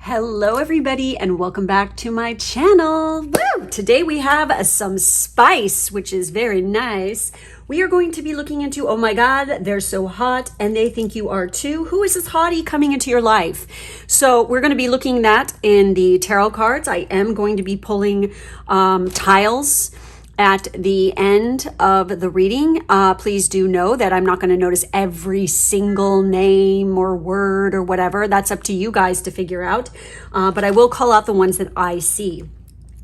Hello everybody and welcome back to my channel. Woo! Today we have some spice, which is very nice. We are going to be looking into, oh my God, they're so hot and they think you are too. Who is this hottie coming into your life? So we're going to be looking at that in the tarot cards. I am going to be pulling tiles at the end of the reading. Please do know that I'm not going to notice every single name or word or whatever. That's up to you guys to figure out. But I will call out the ones that I see.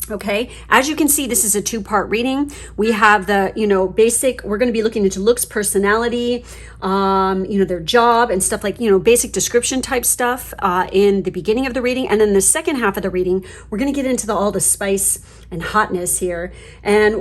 Okay, as you can see, this is a two-part reading. We have the, basic, we're going to be looking into looks, personality, their job and stuff like, basic description type stuff in the beginning of the reading. And then the second half of the reading, we're going to get into all the spice and hotness here. And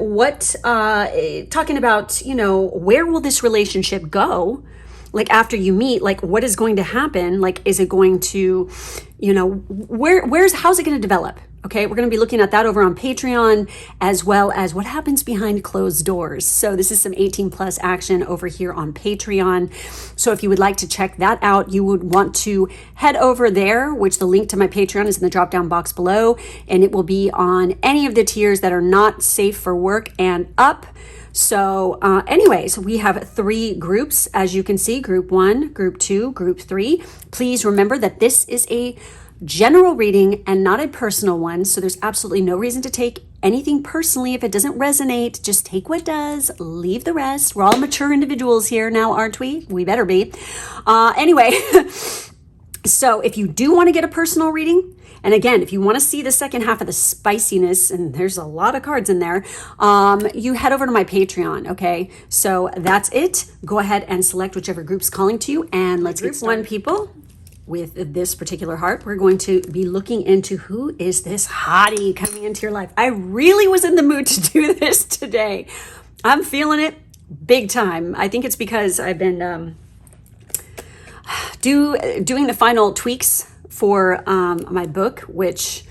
talking about, where will this relationship go? Like after you meet, like what is going to happen? Like, is it going to, how's it going to develop? Okay, we're going to be looking at that over on Patreon, as well as what happens behind closed doors. So this is some 18 plus action over here on Patreon. So if you would like to check that out, you would want to head over there, which the link to my Patreon is in the drop down box below. And it will be on any of the tiers that are not safe for work and up. So anyways, we have 3 groups, as you can see, group 1, group 2, group 3. Please remember that this is a general reading and not a personal one. So there's absolutely no reason to take anything personally. If it doesn't resonate, just take what does, leave the rest. We're all mature individuals here now, aren't we? We better be. Anyway, so if you do want to get a personal reading, and again, if you want to see the second half of the spiciness, and there's a lot of cards in there, you head over to my Patreon, okay? So that's it. Go ahead and select whichever group's calling to you, and let's get started. 1 people with this particular heart. We're going to be looking into who is this hottie coming into your life. I really was in the mood to do this today. I'm feeling it big time. I think it's because I've been doing the final tweaks for my book, which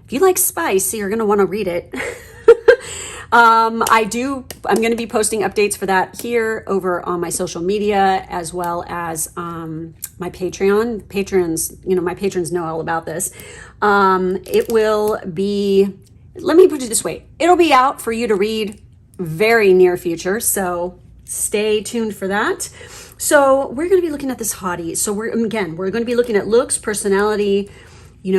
if you like spice, you're going to want to read it. I'm going to be posting updates for that here over on my social media, as well as my Patreon. My patrons know all about this. It will be, let me put it this way, it'll be out for you to read very near future. So stay tuned for that. So we're going to be looking at this hottie. So we're going to be looking at looks, personality,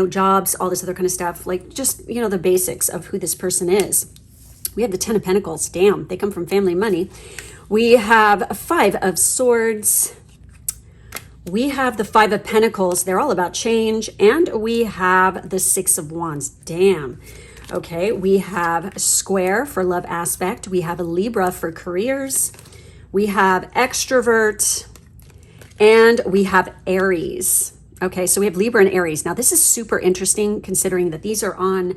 jobs, all this other kind of stuff, like just, the basics of who this person is. We have the 10 of Pentacles. Damn, they come from family money. We have 5 of Swords. We have the 5 of Pentacles. They're all about change. And we have the 6 of Wands. Damn. Okay, we have Square for love aspect. We have a Libra for careers. We have extrovert. And we have Aries. Okay, so we have Libra and Aries. Now, this is super interesting considering that these are on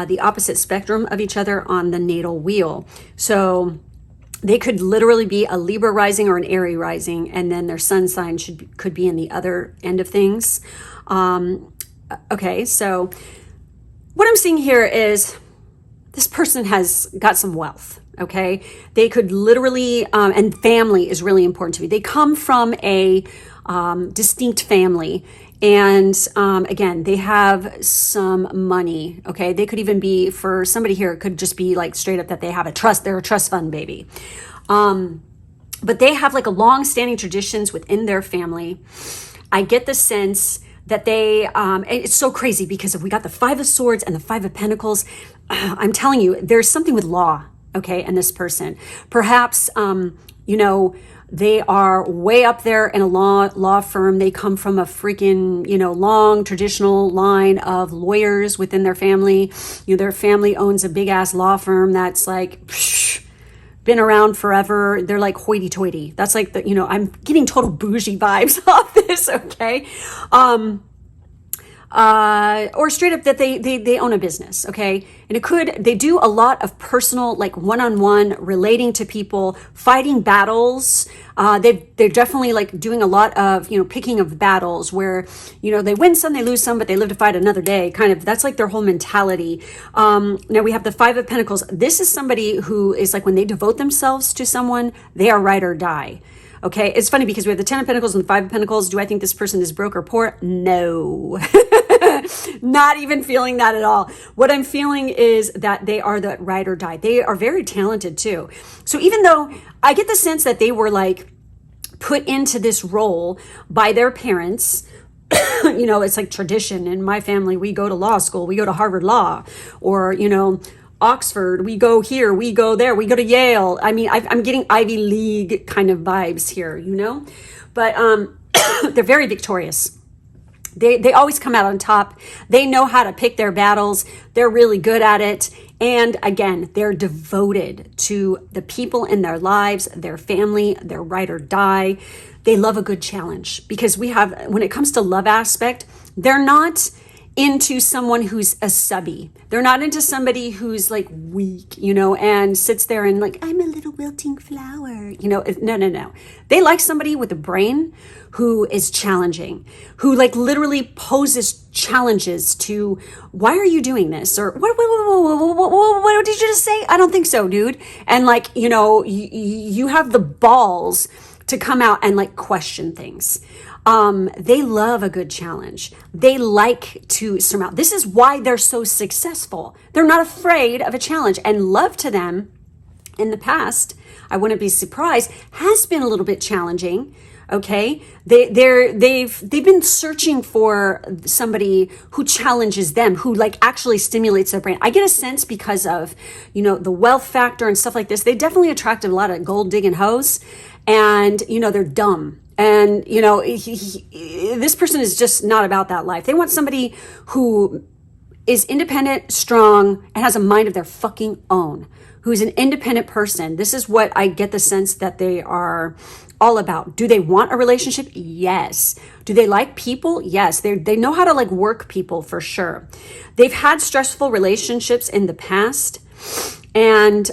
the opposite spectrum of each other on the natal wheel. So they could literally be a Libra rising or an Aries rising, and then their sun sign could be in the other end of things. Okay, so what I'm seeing here is this person has got some wealth. Okay, they could literally, and family is really important to me. They come from a distinct family, and again, they have some money. Okay, they could even be, for somebody here, it could just be like straight up that they have they're a trust fund baby. But they have like a long-standing traditions within their family. I get the sense that they, it's so crazy because if we got the 5 of Swords and the 5 of Pentacles, I'm telling you, there's something with law. Okay, and this person, perhaps, they are way up there in a law firm. They come from a freaking, long traditional line of lawyers within their family. Their family owns a big ass law firm that's like been around forever. They're like hoity-toity. That's like I'm getting total bougie vibes off this. Okay. Or straight up that they own a business, okay? And they do a lot of personal, like one-on-one relating to people, fighting battles. They're definitely like doing a lot of, picking of battles where, they win some, they lose some, but they live to fight another day. Kind of, that's like their whole mentality. Now we have the 5 of Pentacles. This is somebody who is like, when they devote themselves to someone, they are ride or die. Okay, it's funny because we have the 10 of Pentacles and the 5 of Pentacles. Do I think this person is broke or poor? No. not even feeling that at all. What I'm feeling is that they are the ride or die. They are very talented too. So even though I get the sense that they were like put into this role by their parents, you know, it's like tradition. In my family, we go to law school, we go to Harvard Law, or, you know, Oxford, we go here, we go there, we go to Yale. I mean, I'm getting Ivy League kind of vibes here, you know, but they're very victorious. They always come out on top. They know how to pick their battles. They're really good at it. And again, they're devoted to the people in their lives, their family, their ride or die. They love a good challenge because we have, when it comes to love aspect, they're not into someone who's a subby. They're not into somebody who's like weak, you know, and sits there and like, I'm a little wilting flower, you know. No. They like somebody with a brain who is challenging, who like literally poses challenges to, why are you doing this? Or what did you just say? I don't think so, dude. And like, you know, you have the balls to come out and like question things. They love a good challenge. They like to surmount. This is why they're so successful. They're not afraid of a challenge, and love to them in the past, I wouldn't be surprised, has been a little bit challenging. Okay. They've been searching for somebody who challenges them, who like actually stimulates their brain. I get a sense because of, you know, the wealth factor and stuff like this. They definitely attracted a lot of gold digging hoes, and, you know, they're dumb. And, you know, this person is just not about that life. They want somebody who is independent, strong, and has a mind of their fucking own, who's an independent person. This is what I get the sense that they are all about. Do they want a relationship? Yes. Do they like people? Yes. They know how to like work people for sure. They've had stressful relationships in the past, and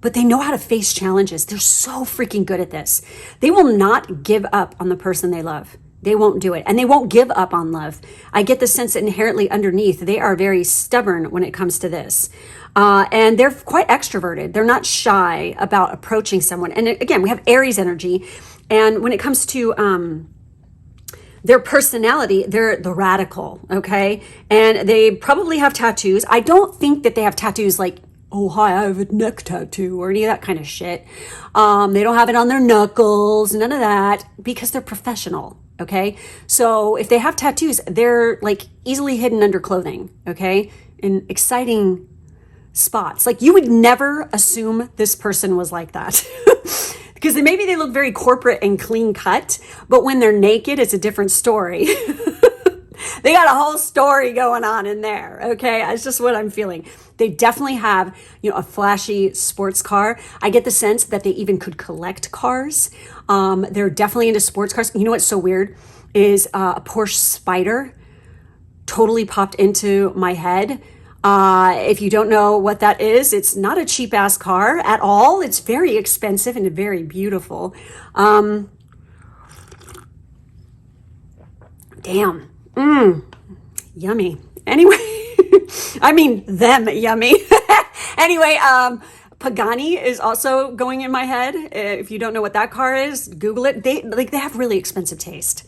but they know how to face challenges. They're so freaking good at this. They will not give up on the person they love. They won't do it. And they won't give up on love. I get the sense that inherently underneath, they are very stubborn when it comes to this. And they're quite extroverted. They're not shy about approaching someone. And again, we have Aries energy. And when it comes to their personality, they're the radical, okay? And they probably have tattoos. I don't think that they have tattoos like, oh, hi, I have a neck tattoo or any of that kind of shit. They don't have it on their knuckles, none of that, because they're professional, okay? So if they have tattoos, they're like easily hidden under clothing, okay? In exciting spots. Like you would never assume this person was like that. Because maybe they look very corporate and clean cut, but when they're naked, it's a different story. They got a whole story going on in there, okay? That's just what I'm feeling. They definitely have, you know, a flashy sports car. I get the sense that they even could collect cars. They're definitely into sports cars. You know what's so weird is a Porsche Spider totally popped into my head. If you don't know what that is, it's not a cheap ass car at all. It's very expensive and very beautiful. Damn. Yummy. Anyway, I mean them yummy. Anyway, Pagani is also going in my head. If you don't know what that car is, Google it. They have really expensive taste.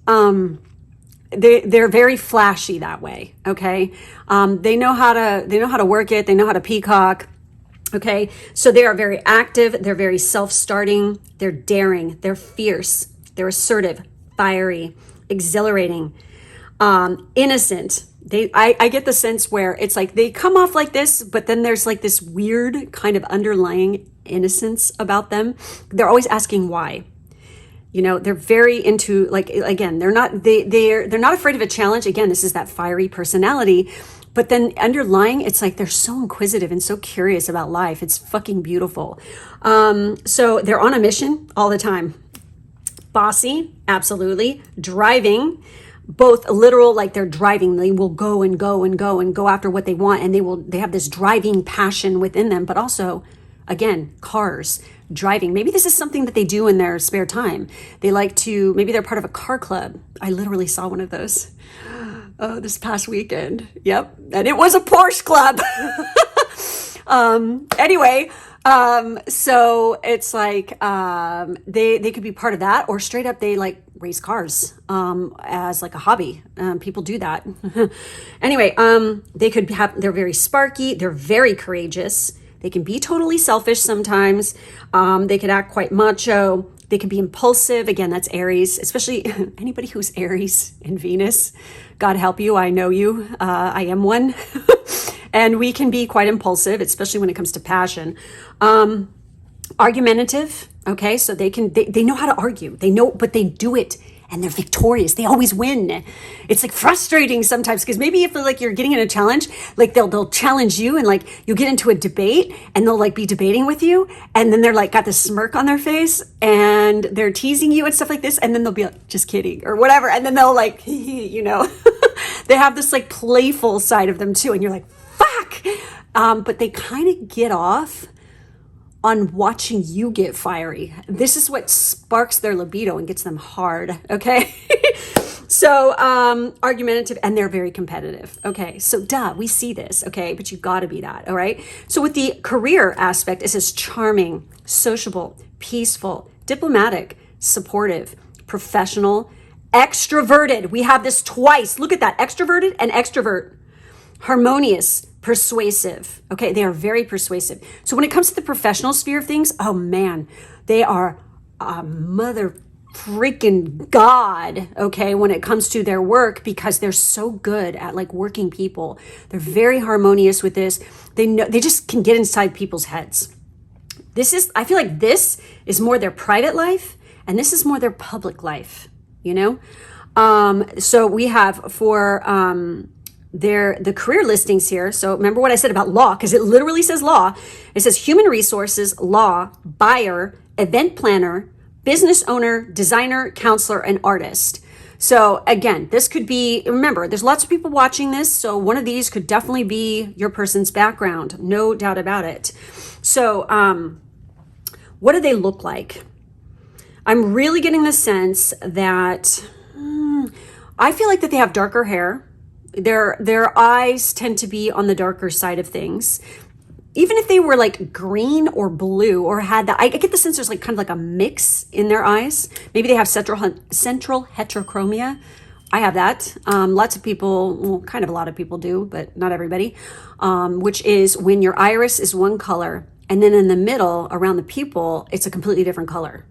They're very flashy that way. Okay. They know how to work it. They know how to peacock. Okay. So they are very active. They're very self-starting. They're daring. They're fierce. They're assertive, fiery, exhilarating, innocent. I get the sense where it's like they come off like this, but then there's like this weird kind of underlying innocence about them. They're always asking why. You know, they're very into, like, again, they're not afraid of a challenge. Again, this is that fiery personality, but then underlying, it's like they're so inquisitive and so curious about life. It's fucking beautiful. So they're on a mission all the time. Bossy, absolutely. Driving, both literal, like they're driving. They will go and go and go and go after what they want, and they have this driving passion within them, but also, again, cars, driving. Maybe this is something that they do in their spare time. They like to, maybe they're part of a car club. I literally saw one of those this past weekend. Yep. And it was a Porsche club. Anyway, so it's like, they could be part of that, or straight up, they like race cars as like a hobby. People do that. Anyway, they're very sparky. They're very courageous. They can be totally selfish sometimes. They could act quite macho. They can be impulsive. Again, that's Aries, especially anybody who's Aries in Venus. God help you. I know you. I am one. And we can be quite impulsive, especially when it comes to passion. Argumentative. Okay, so they know how to argue. They know, but they do it and they're victorious. They always win. It's like frustrating sometimes because maybe if like you're getting in a challenge, like they'll challenge you and like you'll get into a debate and they'll like be debating with you and then they're like got this smirk on their face and they're teasing you and stuff like this and then they'll be like, just kidding or whatever, and then they'll like you know they have this like playful side of them too and you're like fuck, but they kind of get off on watching you get fiery. This is what sparks their libido and gets them hard, okay? So argumentative, and they're very competitive. Okay, so we see this, okay? But you gotta be that, all right? So with the career aspect, it says charming, sociable, peaceful, diplomatic, supportive, professional, extroverted. We have this twice. Look at that, extroverted and extrovert. Harmonious, persuasive. Okay, they are very persuasive. So when it comes to the professional sphere of things, oh man, they are a mother freaking god, okay, when it comes to their work because they're so good at like working people. They're very harmonious with this. They just can get inside people's heads. I feel like this is more their private life and this is more their public life, you know? So we have for the career listings here. So remember what I said about law, because it literally says law. It says human resources, law, buyer, event planner, business owner, designer, counselor, and artist. So again, this could be, remember, there's lots of people watching this. So one of these could definitely be your person's background. No doubt about it. So what do they look like? I'm really getting the sense that I feel like that they have darker hair. Their eyes tend to be on the darker side of things. Even if they were like green or blue or had that, I get the sense there's like kind of like a mix in their eyes. Maybe they have central heterochromia. I have that. Lots of people, well, kind of a lot of people do, but not everybody, which is when your iris is one color and then in the middle around the pupil, it's a completely different color.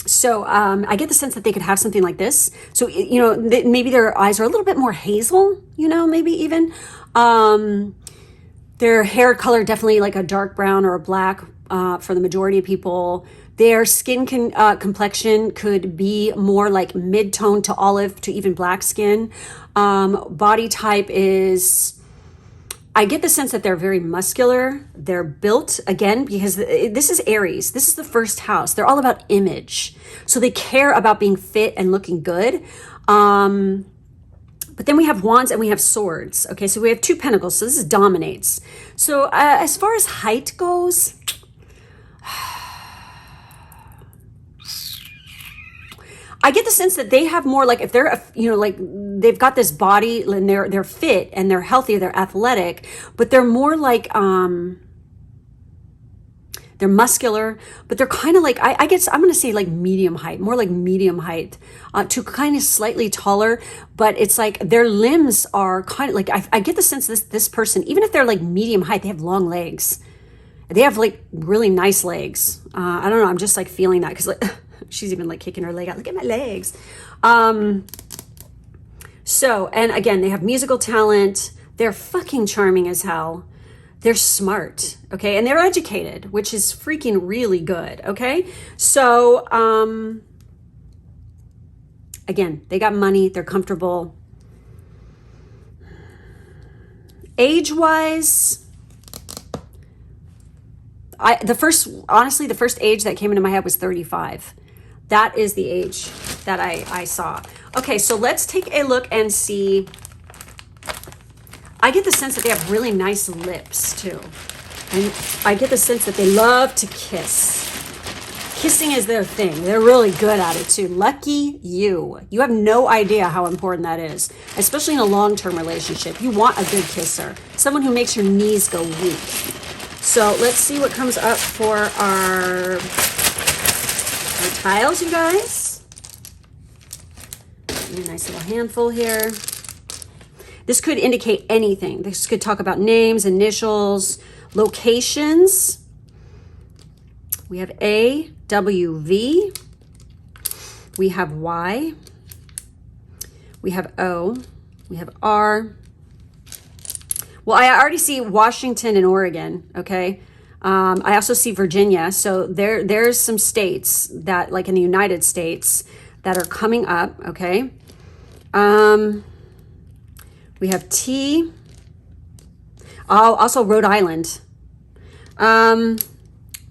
So I get the sense that they could have something like this. So, you know, maybe their eyes are a little bit more hazel, you know, maybe even. Their hair color, definitely like a dark brown or a black for the majority of people. Their skin complexion could be more like mid-tone to olive to even black skin. Body type is... I get the sense that they're very muscular. They're built, again, because this is Aries. This is the first house. They're all about image. So they care about being fit and looking good. But then we have wands and we have swords. Okay, so we have 2 pentacles. So this is dominates. So as far as height goes, I get the sense that they have more like if they're, you know, like they've got this body and they're fit and they're healthy, they're athletic, but they're more like, they're muscular, but they're kind of like, I guess I'm going to say like medium height, more like medium height to kind of slightly taller, but it's like their limbs are kind of like, I get the sense this person, even if they're like medium height, they have long legs. They have like really nice legs. I don't know. I'm just like feeling that because like, she's even like kicking her leg out. Look at my legs. So, and again, they have musical talent. They're fucking charming as hell. They're smart, okay? And they're educated, which is freaking really good, okay? So, again, they got money. They're comfortable. Age-wise, the first age that came into my head was 35. That is the age that I saw. Okay, so let's take a look and see. I get the sense that they have really nice lips too. And I get the sense that they love to kiss. Kissing is their thing. They're really good at it too. Lucky you. You have no idea how important that is, especially in a long-term relationship. You want a good kisser, someone who makes your knees go weak. So let's see what comes up for our piles, you guys. A nice little handful here. This could indicate anything. This could talk about names, initials, locations. We have A, W, V. We have Y. We have O. We have R. Well, I already see Washington and Oregon, okay? I also see Virginia. So there's some states that, like in the United States, that are coming up, okay? We have T. Oh, also Rhode Island.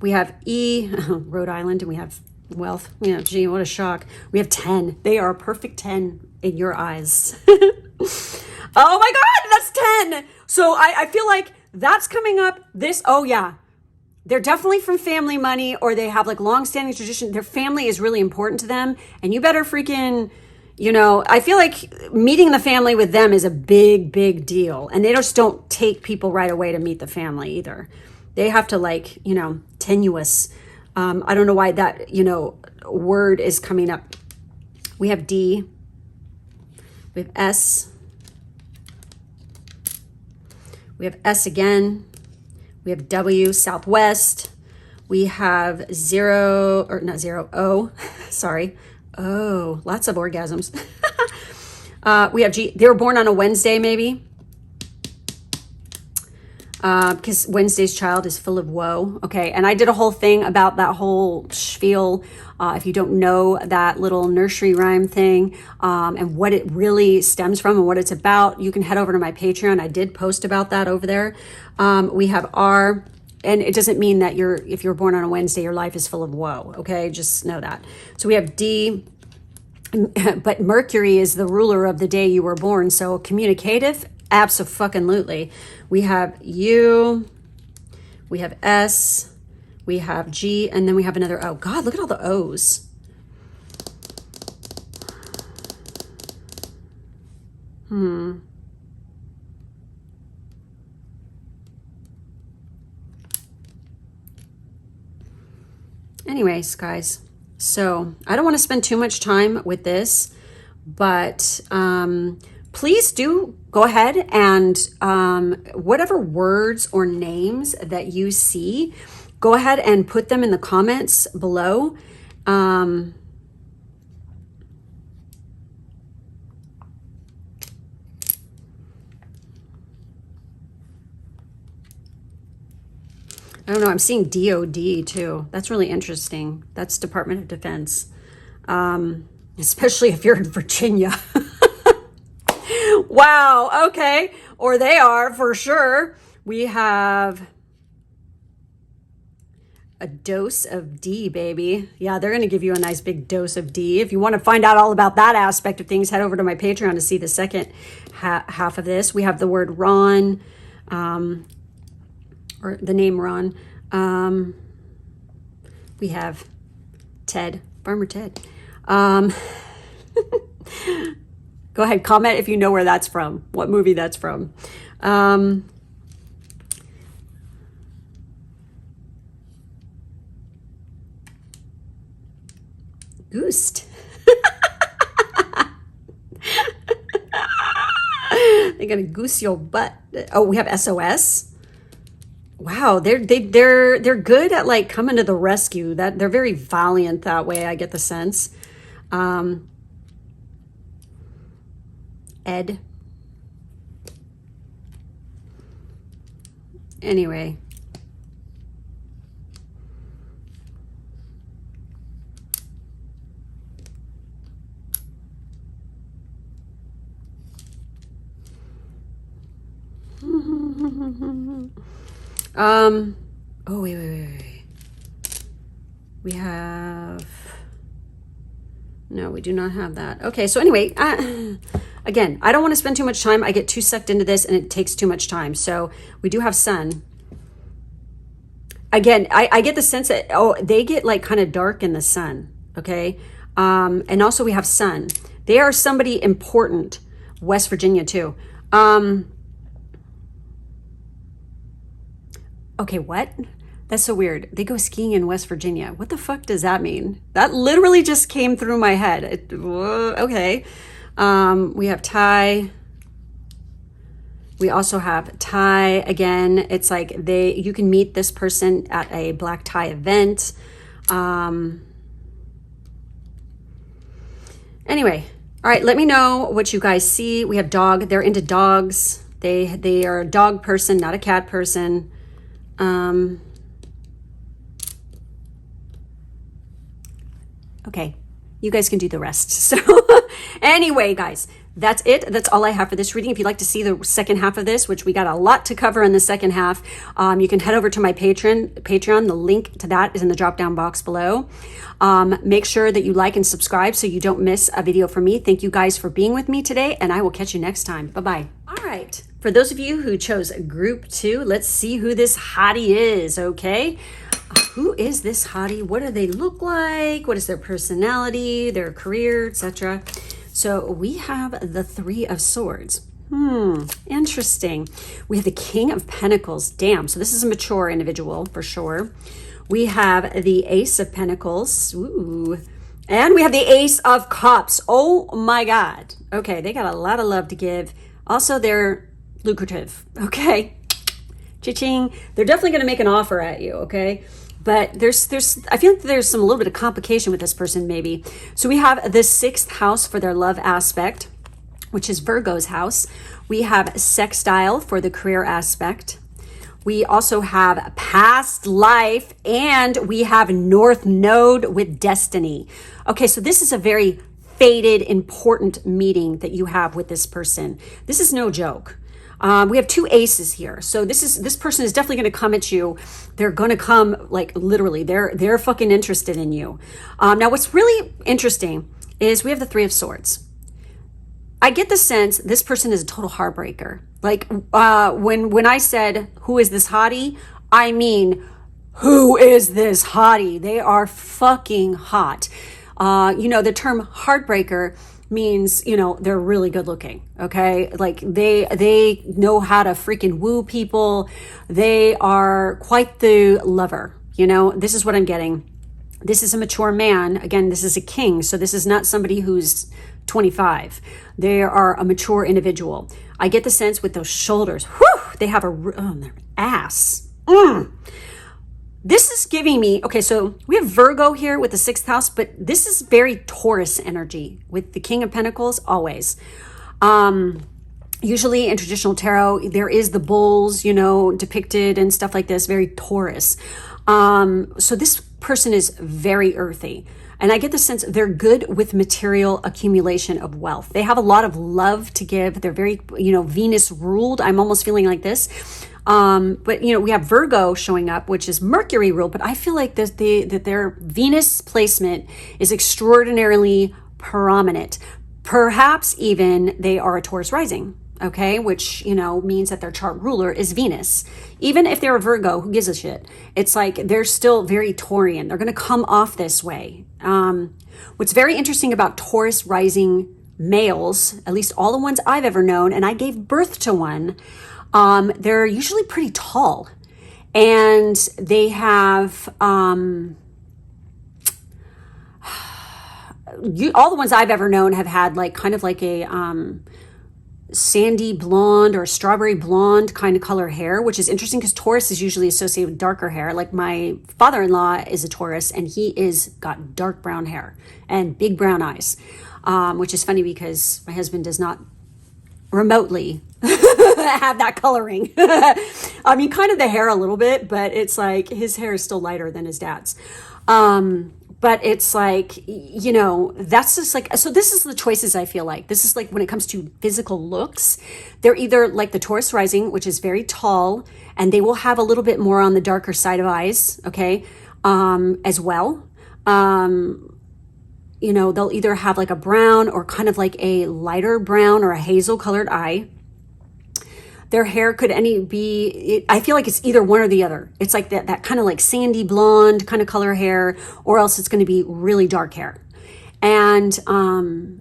We have E, Rhode Island, and we have wealth. Yeah, gee, what a shock. We have 10. They are a perfect 10 in your eyes. Oh my God, that's 10. So I feel like that's coming up. Oh yeah. They're definitely from family money, or they have like long-standing tradition. Their family is really important to them. And you better freaking, I feel like meeting the family with them is a big, big deal. And they just don't take people right away to meet the family either. They have to tenuous. I don't know why that, word is coming up. We have D. We have S. We have S again. We have W, Southwest. We have O, sorry. Oh, lots of orgasms. We have G. They were born on a Wednesday, maybe. Because Wednesday's child is full of woe. Okay, and I did a whole thing about that whole spiel. If you don't know that little nursery rhyme thing and what it really stems from and what it's about, you can head over to my Patreon. I did post about that over there. We have R, and it doesn't mean that if you're born on a Wednesday, your life is full of woe. Okay, just know that. So we have D, but Mercury is the ruler of the day you were born. So communicative, abso-fucking-lutely. We have U, we have S, we have G, and then we have another O. God, look at all the O's. Anyways, guys, so I don't want to spend too much time with this, but please do go ahead and whatever words or names that you see, go ahead and put them in the comments below. I don't know, I'm seeing DOD too. That's really interesting. That's Department of Defense, especially if you're in Virginia. Wow, okay. Or they are for sure. We have a dose of D, baby. Yeah, they're going to give you a nice big dose of D. If you want to find out all about that aspect of things, head over to my Patreon to see the second half of this. We have the word Ron, or the name Ron. We have Ted, Farmer Ted. Go ahead, comment if you know where that's from, what movie that's from. Goosed. They're gonna goose your butt. Oh, we have SOS. Wow, they're good at like coming to the rescue. That they're very valiant that way. I get the sense. Ed. Anyway. Oh, wait. We have, no, we do not have that. Okay, so anyway, again, I don't want to spend too much time. I get too sucked into this and it takes too much time. So we do have sun. Again, I get the sense that, they get like kind of dark in the sun, okay? And also we have sun. They are somebody important. West Virginia too. Okay, what? That's so weird. They go skiing in West Virginia. What the fuck does that mean? That literally just came through my head. Okay. We have Thai. We also have Thai. Again, it's like you can meet this person at a black tie event. Anyway, all right, let me know what you guys see. We have dog. They're into dogs. They are a dog person, not a cat person. Okay, you guys can do the rest. So anyway, guys, that's it. That's all I have for this reading. If you'd like to see the second half of this, which we got a lot to cover in the second half, you can head over to my Patreon. The link to that is in the drop-down box below. Make sure that you like and subscribe so you don't miss a video from me. Thank you guys for being with me today, and I will catch you next time. Bye-bye. All right. For those of you who chose group 2, let's see who this hottie is, okay? Who is this hottie? What do they look like? What is their personality, their career, etc.? So we have the 3 of Swords. Interesting. We have the King of Pentacles. Damn, so this is a mature individual for sure. We have the Ace of Pentacles. Ooh. And we have the Ace of Cups. Oh my God. Okay, they got a lot of love to give. Also, they're lucrative. Okay. Cha-ching. They're definitely going to make an offer at you, okay? But I feel like there's a little bit of complication with this person maybe. So we have the 6th house for their love aspect, which is Virgo's house. We have sextile for the career aspect. We also have past life, and we have North Node with destiny. Okay, so this is a very fated, important meeting that you have with this person. This is no joke. We have 2 aces here. So this person is definitely going to come at you. They're going to come like literally. They're fucking interested in you. Now, what's really interesting is we have the 3 of Swords. I get the sense this person is a total heartbreaker. Like when I said, who is this hottie? I mean, who is this hottie? They are fucking hot. The term heartbreaker means, they're really good looking. Okay. Like they know how to freaking woo people. They are quite the lover. This is what I'm getting. This is a mature man. Again, this is a king. So this is not somebody who's 25. They are a mature individual. I get the sense with those shoulders, they have their ass. This is giving me, okay, so we have Virgo here with the 6th house, but this is very Taurus energy with the King of Pentacles, always. Usually in traditional tarot, there is the bulls, depicted and stuff like this, very Taurus. So this person is very earthy. And I get the sense they're good with material accumulation of wealth. They have a lot of love to give. They're very, Venus ruled. I'm almost feeling like this. But we have Virgo showing up, which is Mercury ruled, but I feel like that their Venus placement is extraordinarily prominent. Perhaps even they are a Taurus rising, okay, which means that their chart ruler is Venus. Even if they're a Virgo, who gives a shit? It's like they're still very Taurian. They're going to come off this way. What's very interesting about Taurus rising males, at least all the ones I've ever known, and I gave birth to one, they're usually pretty tall, and they have all the ones I've ever known have had like kind of like a sandy blonde or strawberry blonde kind of color hair, which is interesting because Taurus is usually associated with darker hair. Like my father-in-law is a Taurus, and he is got dark brown hair and big brown eyes, which is funny because my husband does not remotely have that coloring. I mean, kind of the hair a little bit, but it's like his hair is still lighter than his dad's. But it's like, that's just like, so this is the choices I feel like. This is like when it comes to physical looks, they're either like the Taurus rising, which is very tall, and they will have a little bit more on the darker side of eyes, okay, as well. They'll either have like a brown or kind of like a lighter brown or a hazel colored eye. Their hair could I feel like it's either one or the other. It's like that kind of like sandy blonde kind of color hair, or else it's going to be really dark hair. and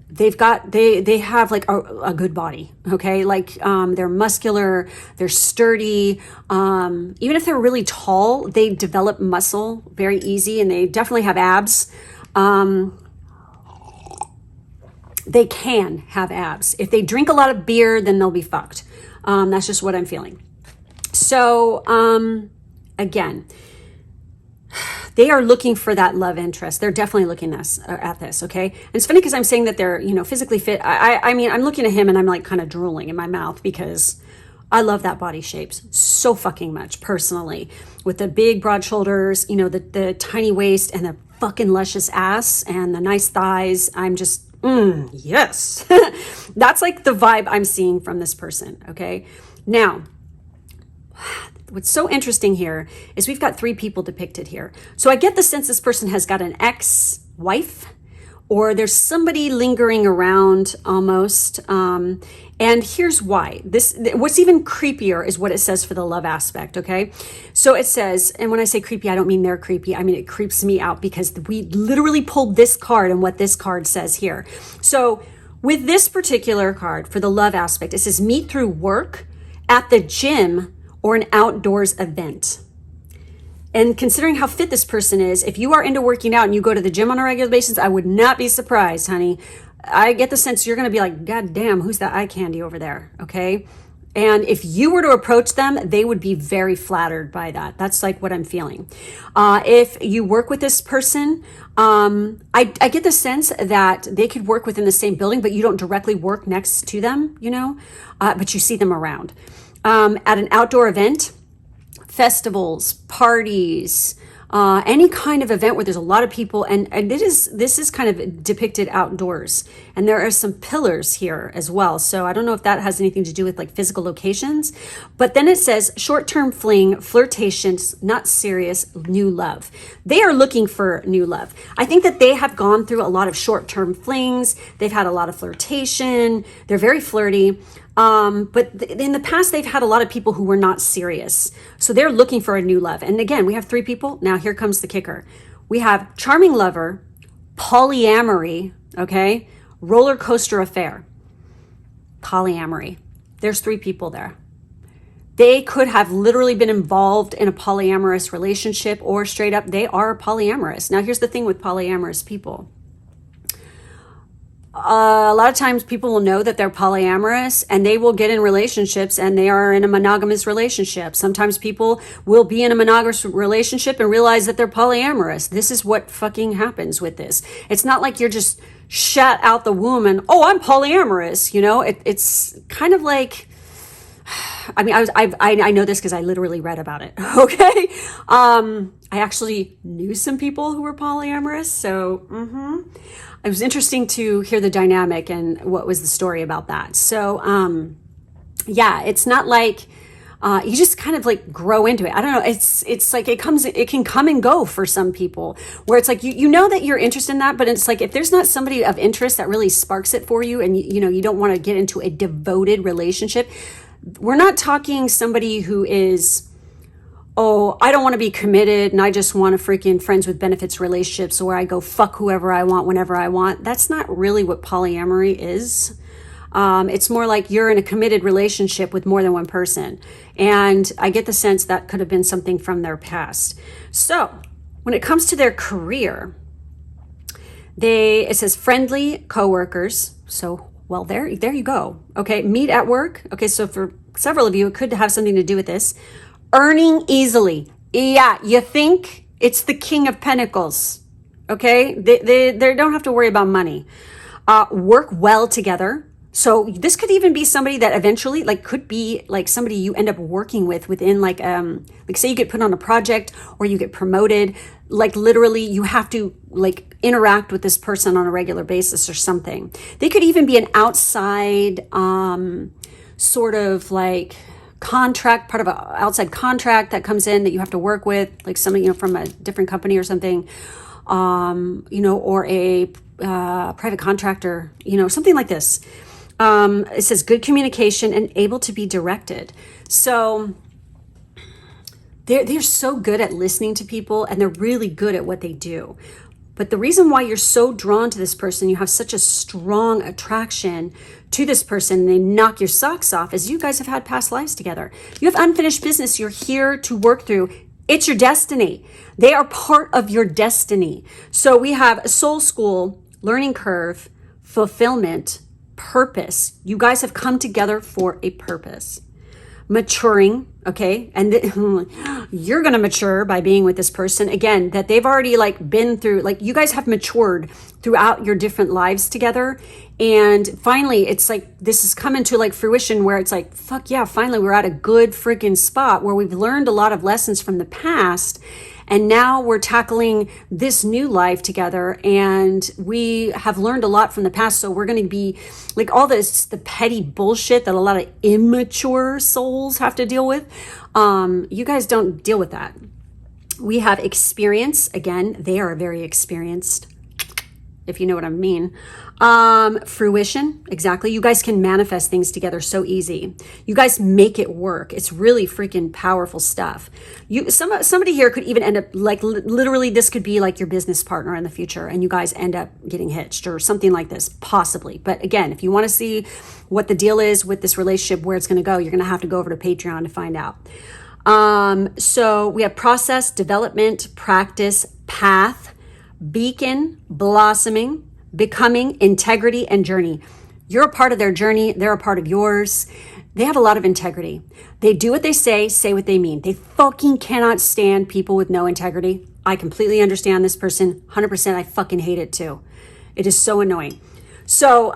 they have like a good body, okay? Like they're muscular, they're sturdy. Even if they're really tall, they develop muscle very easy, and they definitely have abs. They can have abs. If they drink a lot of beer, then they'll be fucked. That's just what I'm feeling. So again, they are looking for that love interest. They're definitely looking at this, okay? And it's funny because I'm saying that they're, physically fit. I mean, I'm looking at him and I'm like kind of drooling in my mouth because I love that body shape so fucking much personally. With the big broad shoulders, the tiny waist and the fucking luscious ass and the nice thighs. I'm just, yes. That's like the vibe I'm seeing from this person, okay? Now, what's so interesting here is we've got 3 people depicted here. So I get the sense this person has got an ex-wife, or there's somebody lingering around almost. And here's why. What's even creepier is what it says for the love aspect, okay? So it says, and when I say creepy, I don't mean they're creepy. I mean, it creeps me out because we literally pulled this card and what this card says here. So with this particular card for the love aspect, it says meet through work, at the gym, or an outdoors event. And considering how fit this person is, if you are into working out and you go to the gym on a regular basis, I would not be surprised, honey. I get the sense you're going to be like, God damn, who's that eye candy over there? Okay. And if you were to approach them, they would be very flattered by that. That's like what I'm feeling. If you work with this person, I get the sense that they could work within the same building, but you don't directly work next to them, but you see them around. At an outdoor event, festivals, parties, any kind of event where there's a lot of people, and this is kind of depicted outdoors, and there are some pillars here as well. So I don't know if that has anything to do with like physical locations, but then it says short-term fling, flirtations, not serious, new love. They are looking for new love. I think that they have gone through a lot of short-term flings. They've had a lot of flirtation. They're very flirty. But in the past, they've had a lot of people who were not serious. So they're looking for a new love. And again, we have 3 people. Now here comes the kicker. We have charming lover, polyamory, okay? Roller coaster affair, polyamory. There's 3 people there. They could have literally been involved in a polyamorous relationship, or straight up, they are polyamorous. Now here's the thing with polyamorous people. A lot of times people will know that they're polyamorous and they will get in relationships and they are in a monogamous relationship. Sometimes people will be in a monogamous relationship and realize that they're polyamorous. This is what fucking happens with this. It's not like you're just shut out the womb and, oh, I'm polyamorous. It's kind of like, I mean, I know this because I literally read about it. Okay. I actually knew some people who were polyamorous. So, it was interesting to hear the dynamic and what was the story about that. So, yeah, it's not like you just kind of like grow into it. I don't know. It's like it can come and go for some people, where it's like you know that you're interested in that, but it's like if there's not somebody of interest that really sparks it for you, and you don't want to get into a devoted relationship. We're not talking somebody who is, oh, I don't want to be committed and I just want a freaking friends with benefits relationships where I go fuck whoever I want whenever I want. That's not really what polyamory is. It's more like you're in a committed relationship with more than one person. And I get the sense that could have been something from their past. So when it comes to their career, it says friendly coworkers. So, well, there you go. Okay, meet at work. Okay, so for several of you, it could have something to do with this. Earning easily. Yeah, you think it's the King of Pentacles. Okay, they don't have to worry about money. Work well together. So this could even be somebody that eventually could be like somebody you end up working with within like say you get put on a project or you get promoted, like literally you have to like interact with this person on a regular basis or something. They could even be an outside sort of like contract, part of an outside contract that comes in that you have to work with, like somebody from a different company or something, or a private contractor, something like this. It says good communication and able to be directed. So they're so good at listening to people and they're really good at what they do. But the reason why you're so drawn to this person, you have such a strong attraction to this person, and they knock your socks off, is you guys have had past lives together. You have unfinished business you're here to work through. It's your destiny. They are part of your destiny. So we have a soul school, learning curve, fulfillment, purpose. You guys have come together for a purpose. Maturing, okay? And you're going to mature by being with this person. Again, that they've already like been through, like you guys have matured throughout your different lives together. And finally, it's like, this is coming to like fruition where it's like, fuck yeah, finally we're at a good freaking spot where we've learned a lot of lessons from the past. And now we're tackling this new life together, and we have learned a lot from the past. So we're going to be like all this, the petty bullshit that a lot of immature souls have to deal with. You guys don't deal with that. We have experience. Again, they are very experienced, if you know what I mean. Fruition, exactly. You guys can manifest things together so easy. You guys make it work. It's really freaking powerful stuff. Somebody here could even end up like literally this could be like your business partner in the future, and you guys end up getting hitched or something like this, possibly. But again, if you want to see what the deal is with this relationship, where it's going to go, you're going to have to go over to Patreon to find out. So we have process, development, practice, path, beacon, blossoming, becoming, integrity, and journey. You're a part of their journey. They're a part of yours. They have a lot of integrity. They do what they say what they mean. They fucking cannot stand people with no integrity. I completely understand this person. 100%. I fucking hate it too. It is so annoying. So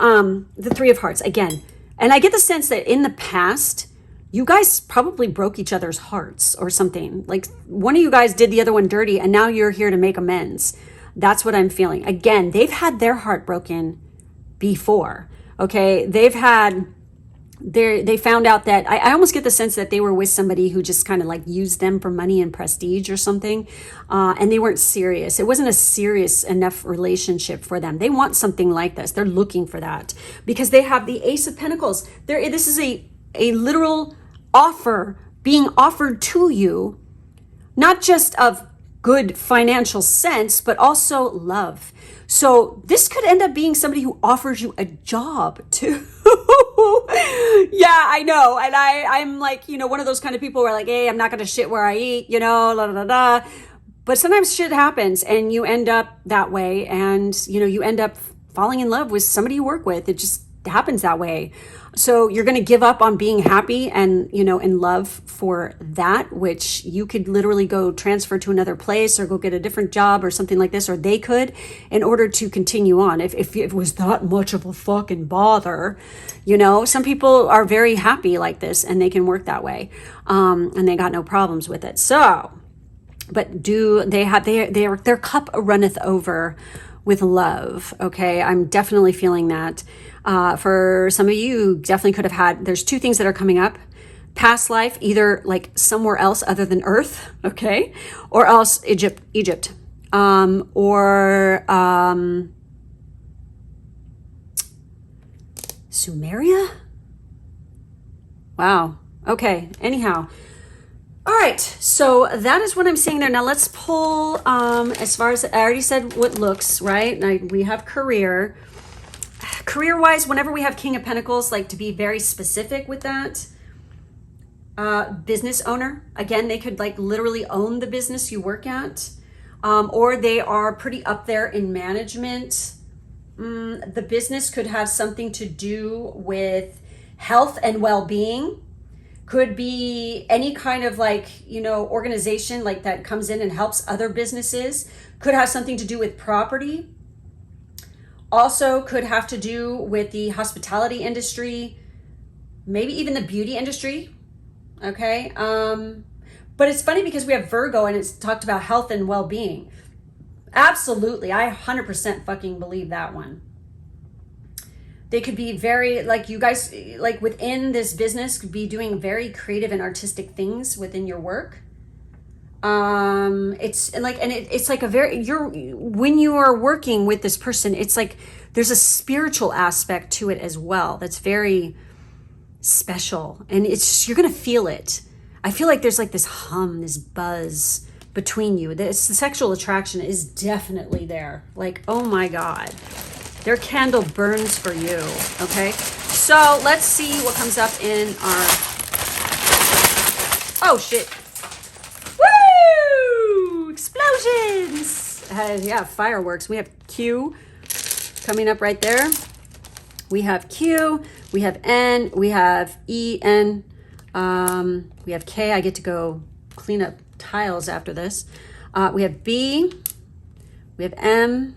the Three of Hearts, again. And I get the sense that in the past, you guys probably broke each other's hearts or something. Like one of you guys did the other one dirty, and now you're here to make amends. That's what I'm feeling. Again, they've had their heart broken before. Okay. They found out that I almost get the sense that they were with somebody who just kind of like used them for money and prestige or something. And they weren't serious. It wasn't a serious enough relationship for them. They want something like this. They're looking for that because they have the Ace of Pentacles. This is a literal offer being offered to you, not just of good financial sense, but also love. So this could end up being somebody who offers you a job too. Yeah, I know. And I'm like, one of those kind of people where like, hey, I'm not going to shit where I eat, la, da, da, da. But sometimes shit happens and you end up that way. And, you end up falling in love with somebody you work with. It just happens that way. So you're going to give up on being happy and, in love for that, which you could literally go transfer to another place or go get a different job or something like this, or they could, in order to continue on. If it was that much of a fucking bother, some people are very happy like this and they can work that way. And they got no problems with it. So, but do they have, their cup runneth over with love. Okay. I'm definitely feeling that. For some of you, definitely could have had, there's two things that are coming up. Past life, either like somewhere else other than Earth, okay? Or else Egypt, or Sumeria? Wow. Okay. Anyhow. All right. So that is what I'm seeing there. Now let's pull, as far as I already said, what looks, right? Now we have career. Career-wise, whenever we have King of Pentacles, like to be very specific with that. Business owner, again, they could like literally own the business you work at, or they are pretty up there in management. The business could have something to do with health and well-being. Could be any kind of like, organization like that comes in and helps other businesses. Could have something to do with property. Also could have to do with the hospitality industry, maybe even the beauty industry. Okay. But it's funny because we have Virgo and it's talked about health and well-being. Absolutely. I 100% fucking believe that one. They could be very, like you guys, like within this business could be doing very creative and artistic things within your work. It's like, and it's like when you are working with this person, it's like, there's a spiritual aspect to it as well. That's very special. And you're going to feel it. I feel like there's like this hum, this buzz between you. The sexual attraction is definitely there. Like, oh my God. Their candle burns for you, okay? So let's see what comes up in our... Oh, shit. Woo! Explosions! Yeah, fireworks. We have Q coming up right there. We have Q, we have N, we have E, N, we have K. I get to go clean up tiles after this. We have B, we have M,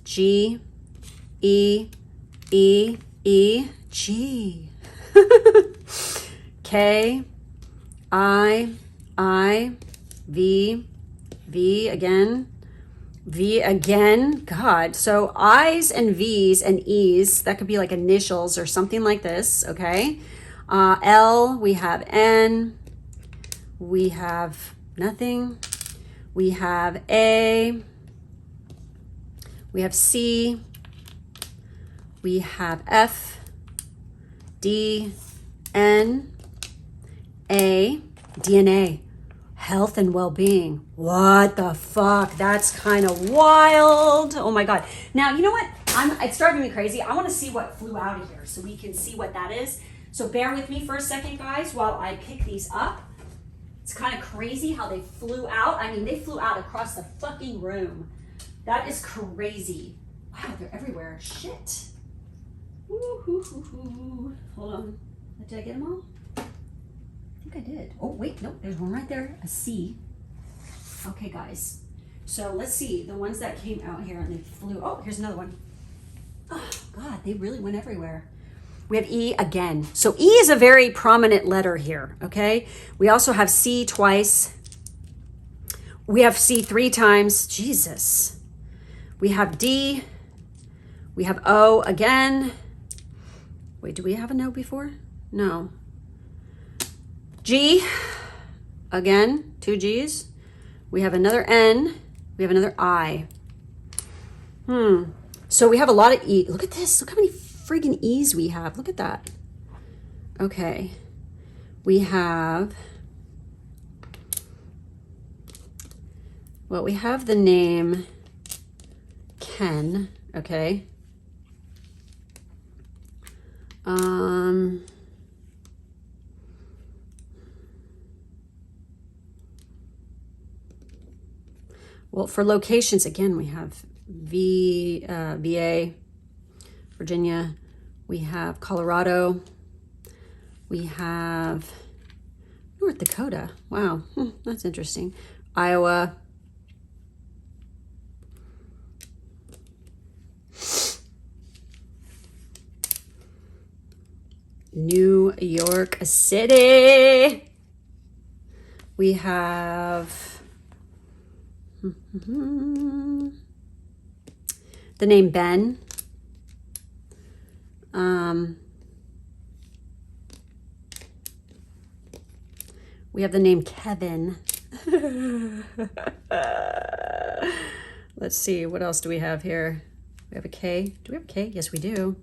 G, E, E, E, G, K, I, V, V again, V again, God. So I's and V's and E's, that could be like initials or something like this, okay? L, we have N, we have nothing, we have A, we have C, we have F, D, N, A, DNA. Health and well-being. What the fuck? That's kind of wild. Oh my God. Now, you know what? It's driving me crazy. I want to see what flew out of here so we can see what that is. So bear with me for a second, guys, while I pick these up. It's kind of crazy how they flew out. I mean, they flew out across the fucking room. That is crazy. Wow, they're everywhere. Shit. Hold on. Did I get them all? I think I did. Oh, wait, nope, there's one right there, a C. Okay, guys. So let's see, the ones that came out here and they flew. Oh, here's another one. Oh, God, they really went everywhere. We have E again. So E is a very prominent letter here, okay? We also have C twice. We have C 3 times. Jesus. We have D. We have O again. Wait, do we have an O before? No. G, again, 2 G's. We have another N. We have another I. So we have a lot of E. Look at this. Look how many friggin' E's we have. Look at that. Okay. We have... Well, we have the name Ken. Okay. Well, for locations, again, we have VA, Virginia. We have Colorado. We have North Dakota. Wow, that's interesting. Iowa. New York City. We have the name Ben. We have the name Kevin. Let's see, what else do we have here? We have a K. Do we have a K? Yes, we do.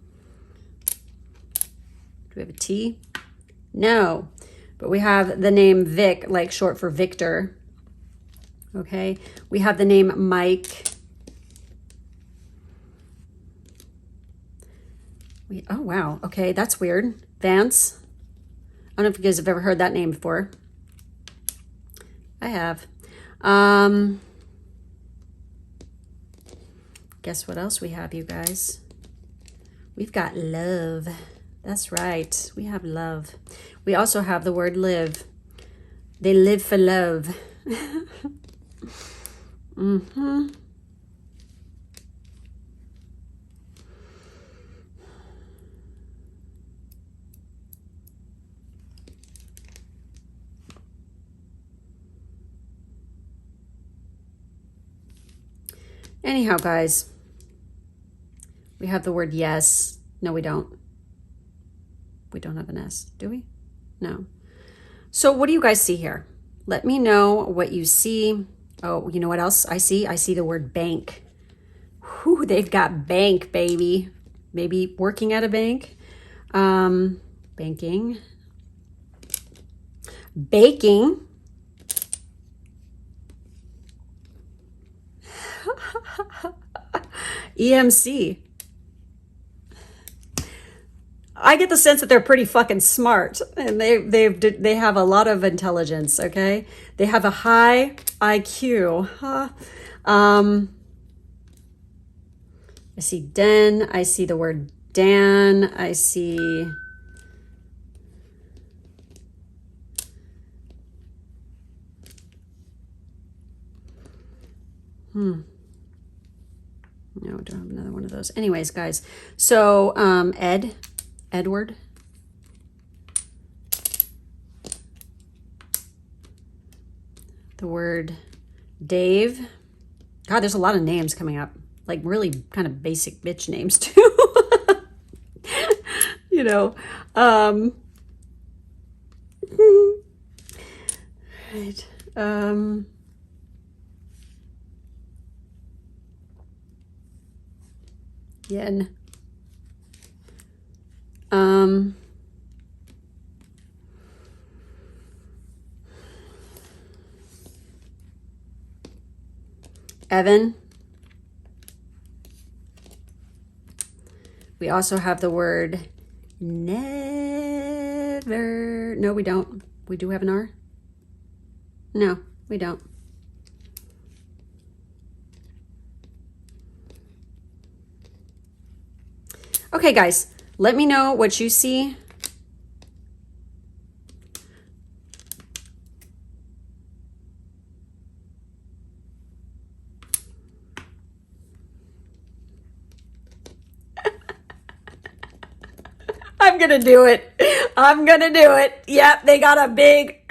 Do we have a T? No. But we have the name Vic, like short for Victor. Okay. We have the name Mike. Oh, wow. Okay, that's weird. Vance. I don't know if you guys have ever heard that name before. I have. Guess what else we have, you guys? We've got love. That's right. We have love. We also have the word live. They live for love. Anyhow, guys, we have the word yes. No, we don't. We don't have an S, do we? No. So what do you guys see here? Let me know what you see. Oh, you know what else I see? I see the word bank. Whew, they've got bank, baby. Maybe working at a bank. Banking. Baking. EMC. I get the sense that they're pretty fucking smart, and they have a lot of intelligence. Okay, they have a high IQ. Huh? I see den. I see the word Dan. I see. No, don't have another one of those. Anyways, guys. So, Edward. The word Dave. God, there's a lot of names coming up. Like really kind of basic bitch names too. You know. Right. Yen. Evan. We also have the word never. No, we don't. We do have an R? No, we don't. Okay, guys, let me know what you see. I'm gonna do it. I'm gonna do it. Yep, they got a big...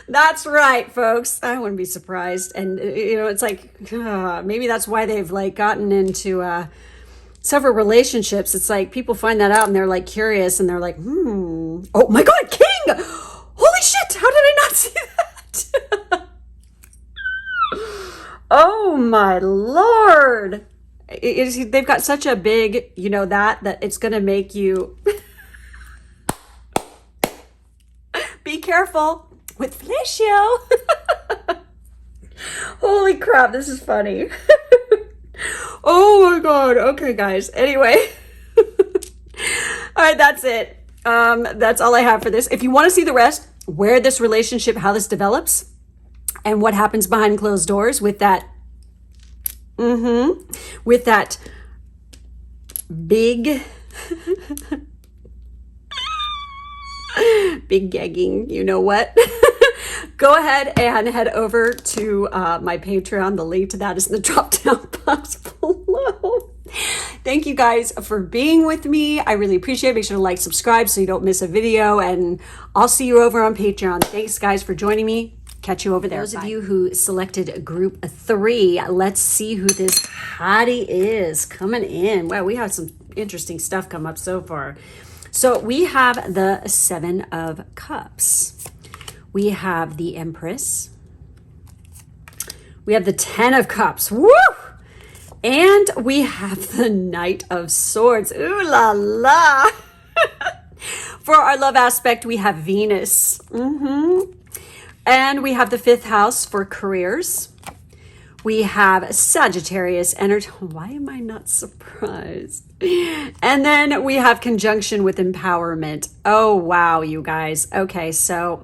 That's right, folks. I wouldn't be surprised. And, you know, it's like, maybe that's why they've, like, gotten into several relationships. It's like people find that out and they're, like, curious and they're like, oh, my God, king! Holy shit, how did I not see that? Oh, my Lord. They've got such a big, you know, that it's going to make you... Be careful. With Felicio. Holy crap, this is funny. Oh my God. Okay, guys. Anyway. All right, that's it. That's all I have for this. If you want to see the rest, where this relationship, how this develops, and what happens behind closed doors with that, with that big... big gagging, you know what? Go ahead and head over to my Patreon. The link to that is in the drop down box below. Thank you guys for being with me. I really appreciate it. Make sure to like, subscribe so you don't miss a video, and I'll see you over on Patreon. Thanks guys for joining me. Catch you over there. Those of you who selected group 3, let's see who this hottie is coming in. Wow, we have some interesting stuff come up so far. So we have the 7 of Cups. We have the Empress. We have the 10 of Cups. Woo! And we have the Knight of Swords. Ooh la la. For our love aspect, we have Venus. And we have the 5th house for careers. We have Sagittarius energy. Why am I not surprised? And then we have conjunction with empowerment. Oh, wow, you guys. Okay, so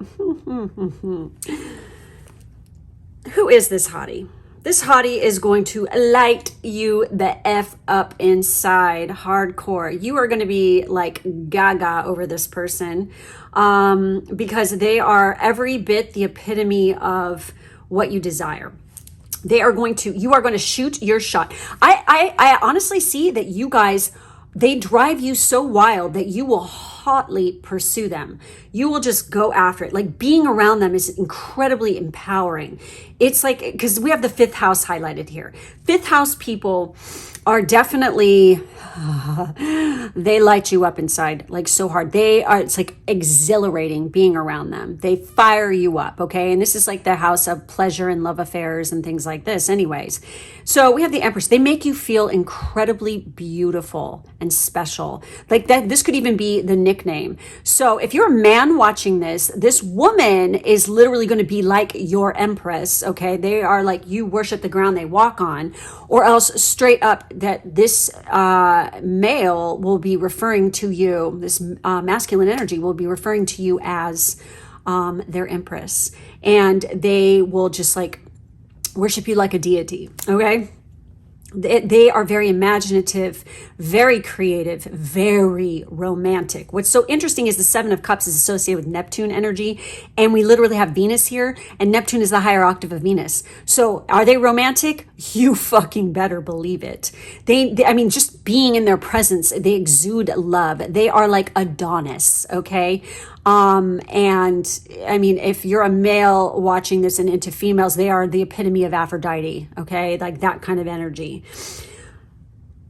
who is this hottie? This hottie is going to light you the F up inside, hardcore. You are going to be like gaga over this person because they are every bit the epitome of what you desire. You are going to shoot your shot. I honestly see that you guys, they drive you so wild that you will hotly pursue them. You will just go after it. Like being around them is incredibly empowering. It's like, because we have the 5th house highlighted here. 5th house people are definitely they light you up inside like so hard. It's like exhilarating being around them. They fire you up, okay? And this is like the house of pleasure and love affairs and things like this anyways. So we have the Empress. They make you feel incredibly beautiful and special. Like that, this could even be the nickname. So if you're a man watching this woman is literally going to be like your Empress, okay? They are like, you worship the ground they walk on, or else straight up that this male will be referring to you, this masculine energy will be referring to you as their Empress. And they will just like worship you like a deity, okay? They are very imaginative, very creative, very romantic. What's so interesting is the Seven of Cups is associated with Neptune energy, and we literally have Venus here, and Neptune is the higher octave of Venus. So are they romantic? You fucking better believe it. I mean, just being in their presence, they exude love. They are like Adonis, okay? And I mean, if you're a male watching this and into females, they are the epitome of Aphrodite, okay? Like that kind of energy.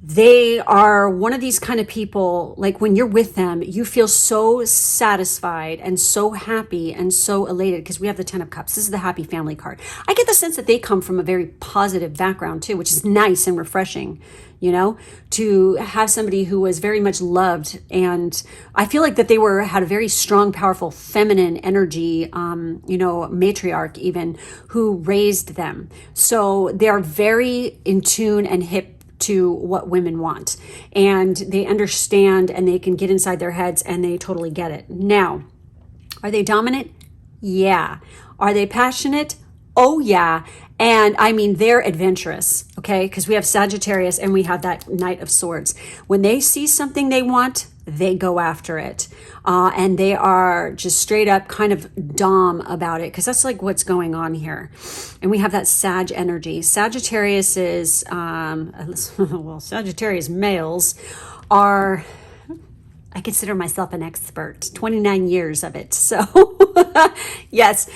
They are one of these kind of people, like when you're with them, you feel so satisfied and so happy and so elated because we have the 10 of Cups. This is the happy family card. I get the sense that they come from a very positive background too, which is nice and refreshing, you know, to have somebody who was very much loved. And I feel like that they had a very strong, powerful feminine energy, you know, matriarch even, who raised them. So they're very in tune and hip to what women want, and they understand and they can get inside their heads and they totally get it. Now, are they dominant? Yeah. Are they passionate? Oh yeah. And I mean, they're adventurous, okay? Because we have Sagittarius and we have that Knight of Swords. When they see something they want, they go after it. And they are just straight up kind of dom about it, because that's like what's going on here. And we have that Sag energy. Sagittarius is, well, Sagittarius males are, I consider myself an expert, 29 years of it. So yes.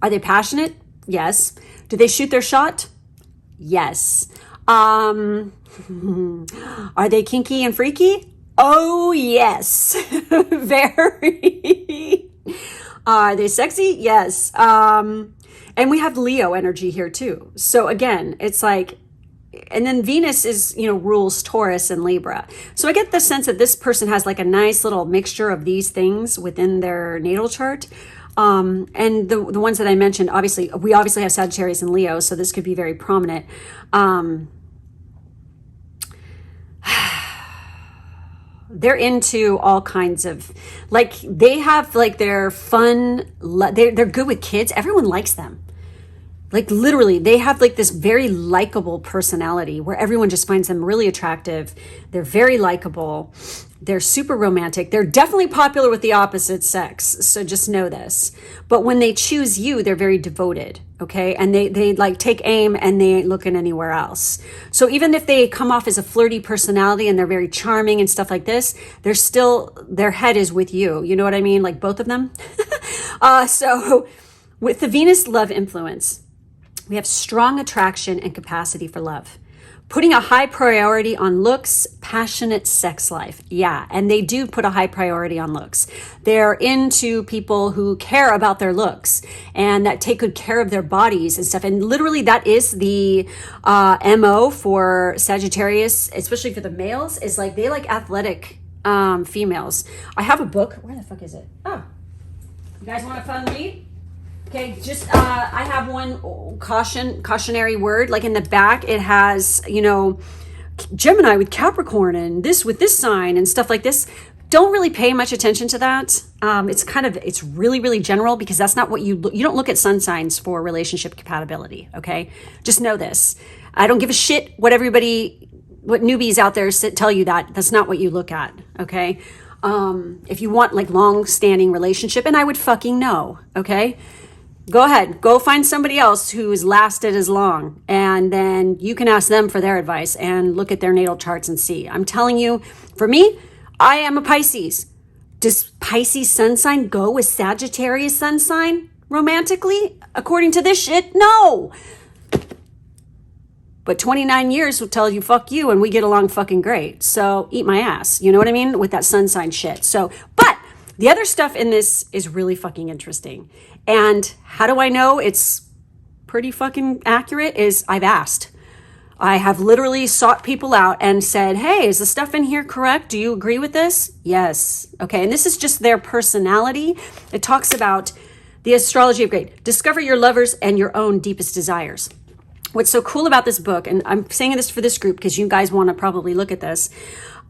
Are they passionate? Yes. Do they shoot their shot? Yes. Are they kinky and freaky? Oh, yes. Very. Are they sexy? Yes. And we have Leo energy here too. So again, it's like, and then Venus is, you know, rules Taurus and Libra. So I get the sense that this person has like a nice little mixture of these things within their natal chart. And the ones that I mentioned, obviously, we obviously have Sagittarius and Leo, so this could be very prominent. They're into all kinds of, like, they have like their fun, they're good with kids. Everyone likes them. Like literally, they have like this very likable personality where everyone just finds them really attractive. They're very likable. They're super romantic. They're definitely popular with the opposite sex. So just know this. But when they choose you, they're very devoted. Okay. And they like take aim and they ain't looking anywhere else. So even if they come off as a flirty personality and they're very charming and stuff like this, they're still, their head is with you. You know what I mean? Like both of them. So with the Venus love influence, we have strong attraction and capacity for love. Putting a high priority on looks, passionate sex life. Yeah, and they do put a high priority on looks. They're into people who care about their looks and that take good care of their bodies and stuff. And literally that is the MO for Sagittarius, especially for the males, is like they like athletic females. I have a book. Where the fuck is it? Oh, you guys want a fun read? Okay, just, I have one cautionary word, like in the back, it has, you know, Gemini with Capricorn and this with this sign and stuff like this. Don't really pay much attention to that. It's really, really general because that's not what you don't look at sun signs for relationship compatibility. Okay. Just know this. I don't give a shit what newbies out there tell you that's not what you look at. Okay. If you want like long standing relationship, and I would fucking know. Okay. Go ahead, go find somebody else who's lasted as long, and then you can ask them for their advice and look at their natal charts and see. I'm telling you, for me, I am a Pisces. Does Pisces sun sign go with Sagittarius sun sign romantically? According to this shit, no. But 29 years will tell you, fuck you, and we get along fucking great. So eat my ass. You know what I mean? With that sun sign shit. So, but the other stuff in this is really fucking interesting. And how do I know it's pretty fucking accurate? Is I've asked. I have literally sought people out and said, hey, is the stuff in here correct? Do you agree with this? Yes. Okay. And this is just their personality. It talks about the astrology of great. Discover your lovers and your own deepest desires. What's so cool about this book, and I'm saying this for this group because you guys want to probably look at this,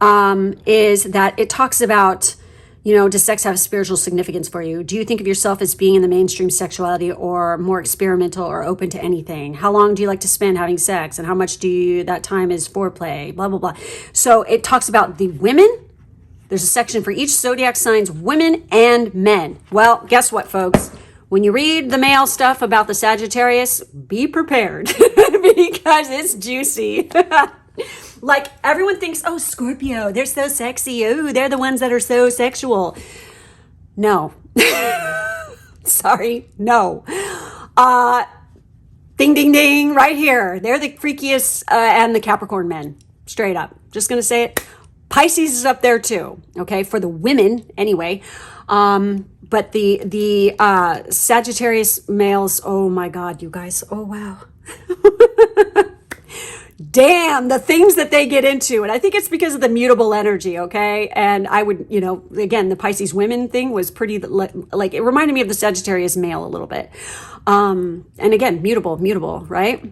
is that it talks about, you know, does sex have spiritual significance for you? Do you think of yourself as being in the mainstream sexuality or more experimental or open to anything? How long do you like to spend having sex? And how much do you, that time is foreplay, blah, blah, blah. So it talks about the women. There's a section for each zodiac signs, women and men. Well, guess what, folks? When you read the male stuff about the Sagittarius, be prepared because it's juicy. Like everyone thinks, oh, Scorpio, they're so sexy. Oh, they're the ones that are so sexual. No. Sorry, no. Ding, ding, ding, right here. They're the freakiest and the Capricorn men, straight up. Just going to say it. Pisces is up there too, okay, for the women anyway. But the Sagittarius males, oh my God, you guys, oh wow. Damn, the things that they get into. And I think it's because of the mutable energy, okay? And I would, you know, again, the Pisces women thing was pretty, like, it reminded me of the Sagittarius male a little bit. And again, mutable, right?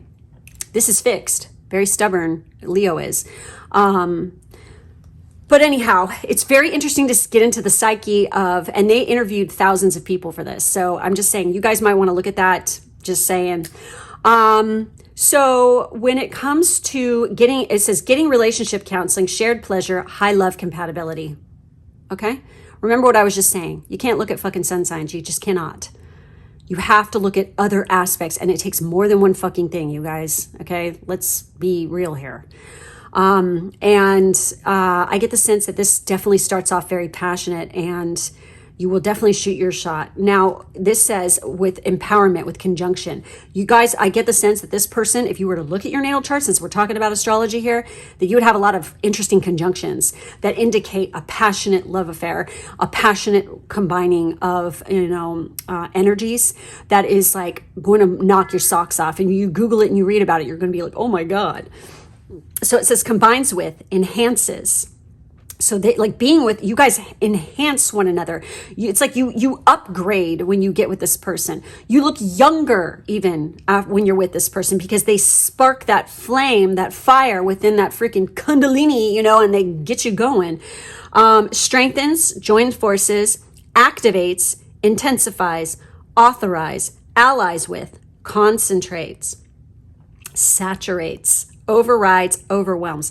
This is fixed, very stubborn, Leo is. But anyhow, it's very interesting to get into the psyche of, and they interviewed thousands of people for this. So I'm just saying, you guys might want to look at that, just saying. So when it comes to getting, it says getting relationship counseling, shared pleasure, high love compatibility. Okay. Remember what I was just saying. You can't look at fucking sun signs. You just cannot. You have to look at other aspects, and it takes more than one fucking thing, you guys. Okay. Let's be real here. I get the sense that this definitely starts off very passionate, and you will definitely shoot your shot. Now, this says with empowerment, with conjunction. You guys, I get the sense that this person, if you were to look at your natal chart, since we're talking about astrology here, that you would have a lot of interesting conjunctions that indicate a passionate love affair, a passionate combining of, you know, energies that is like going to knock your socks off. And you Google it and you read about it, you're going to be like, oh my God. So it says combines with, enhances. So they like being with you guys, enhance one another. It's like you upgrade when you get with this person. You look younger even when you're with this person because they spark that flame, that fire within that freaking kundalini, you know, and they get you going. Strengthens, joins forces, activates, intensifies, authorize, allies with, concentrates, saturates, overrides, overwhelms.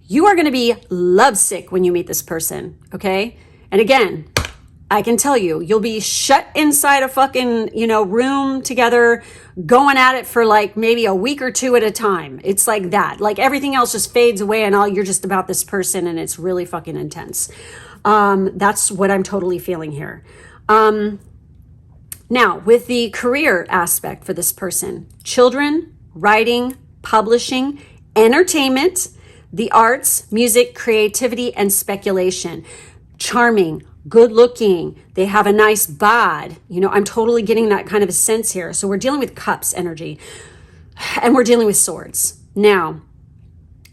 You are going to be lovesick when you meet this person, okay? And again, I can tell you, you'll be shut inside a fucking, you know, room together, going at it for like maybe a week or two at a time. It's like that. Like everything else just fades away and all you're just about this person, and it's really fucking intense. That's what I'm totally feeling here. Now, with the career aspect for this person, children, writing, publishing, entertainment, the arts, music, creativity, and speculation. Charming, good looking, they have a nice bod. You know, I'm totally getting that kind of a sense here. So we're dealing with cups energy, and we're dealing with swords. Now,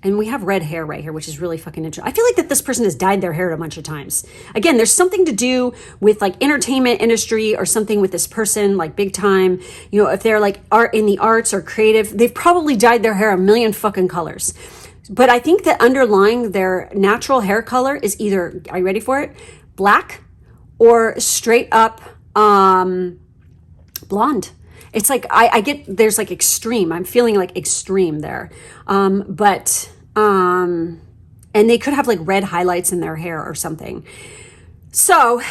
and we have red hair right here, which is really fucking interesting. I feel like that this person has dyed their hair a bunch of times. Again, there's something to do with like entertainment industry or something with this person, like big time. You know, if they're like art in the arts or creative, they've probably dyed their hair a million fucking colors. But I think that underlying their natural hair color is either, are you ready for it? Black or straight up blonde. It's like, I get, there's like extreme. I'm feeling like extreme there. And they could have like red highlights in their hair or something. So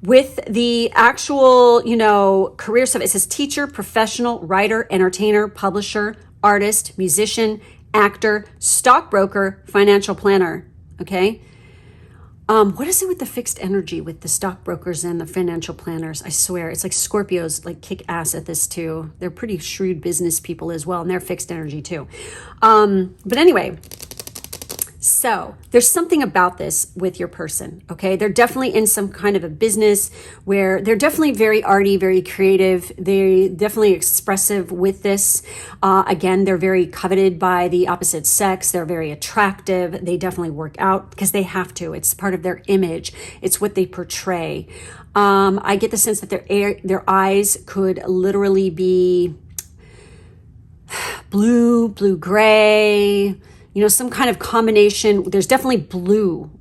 with the actual, you know, career stuff, it says teacher, professional, writer, entertainer, publisher, artist, musician, actor, stockbroker, financial planner, okay? What is it with the fixed energy with the stockbrokers and the financial planners? I swear, it's like Scorpios like kick ass at this too. They're pretty shrewd business people as well, and they're fixed energy too. But anyway, so there's something about this with your person, okay? They're definitely in some kind of a business where they're definitely very arty, very creative. They're definitely expressive with this. Again, they're very coveted by the opposite sex. They're very attractive. They definitely work out because they have to. It's part of their image. It's what they portray. I get the sense that their eyes could literally be blue, blue-gray, you know, some kind of combination. There's definitely blue,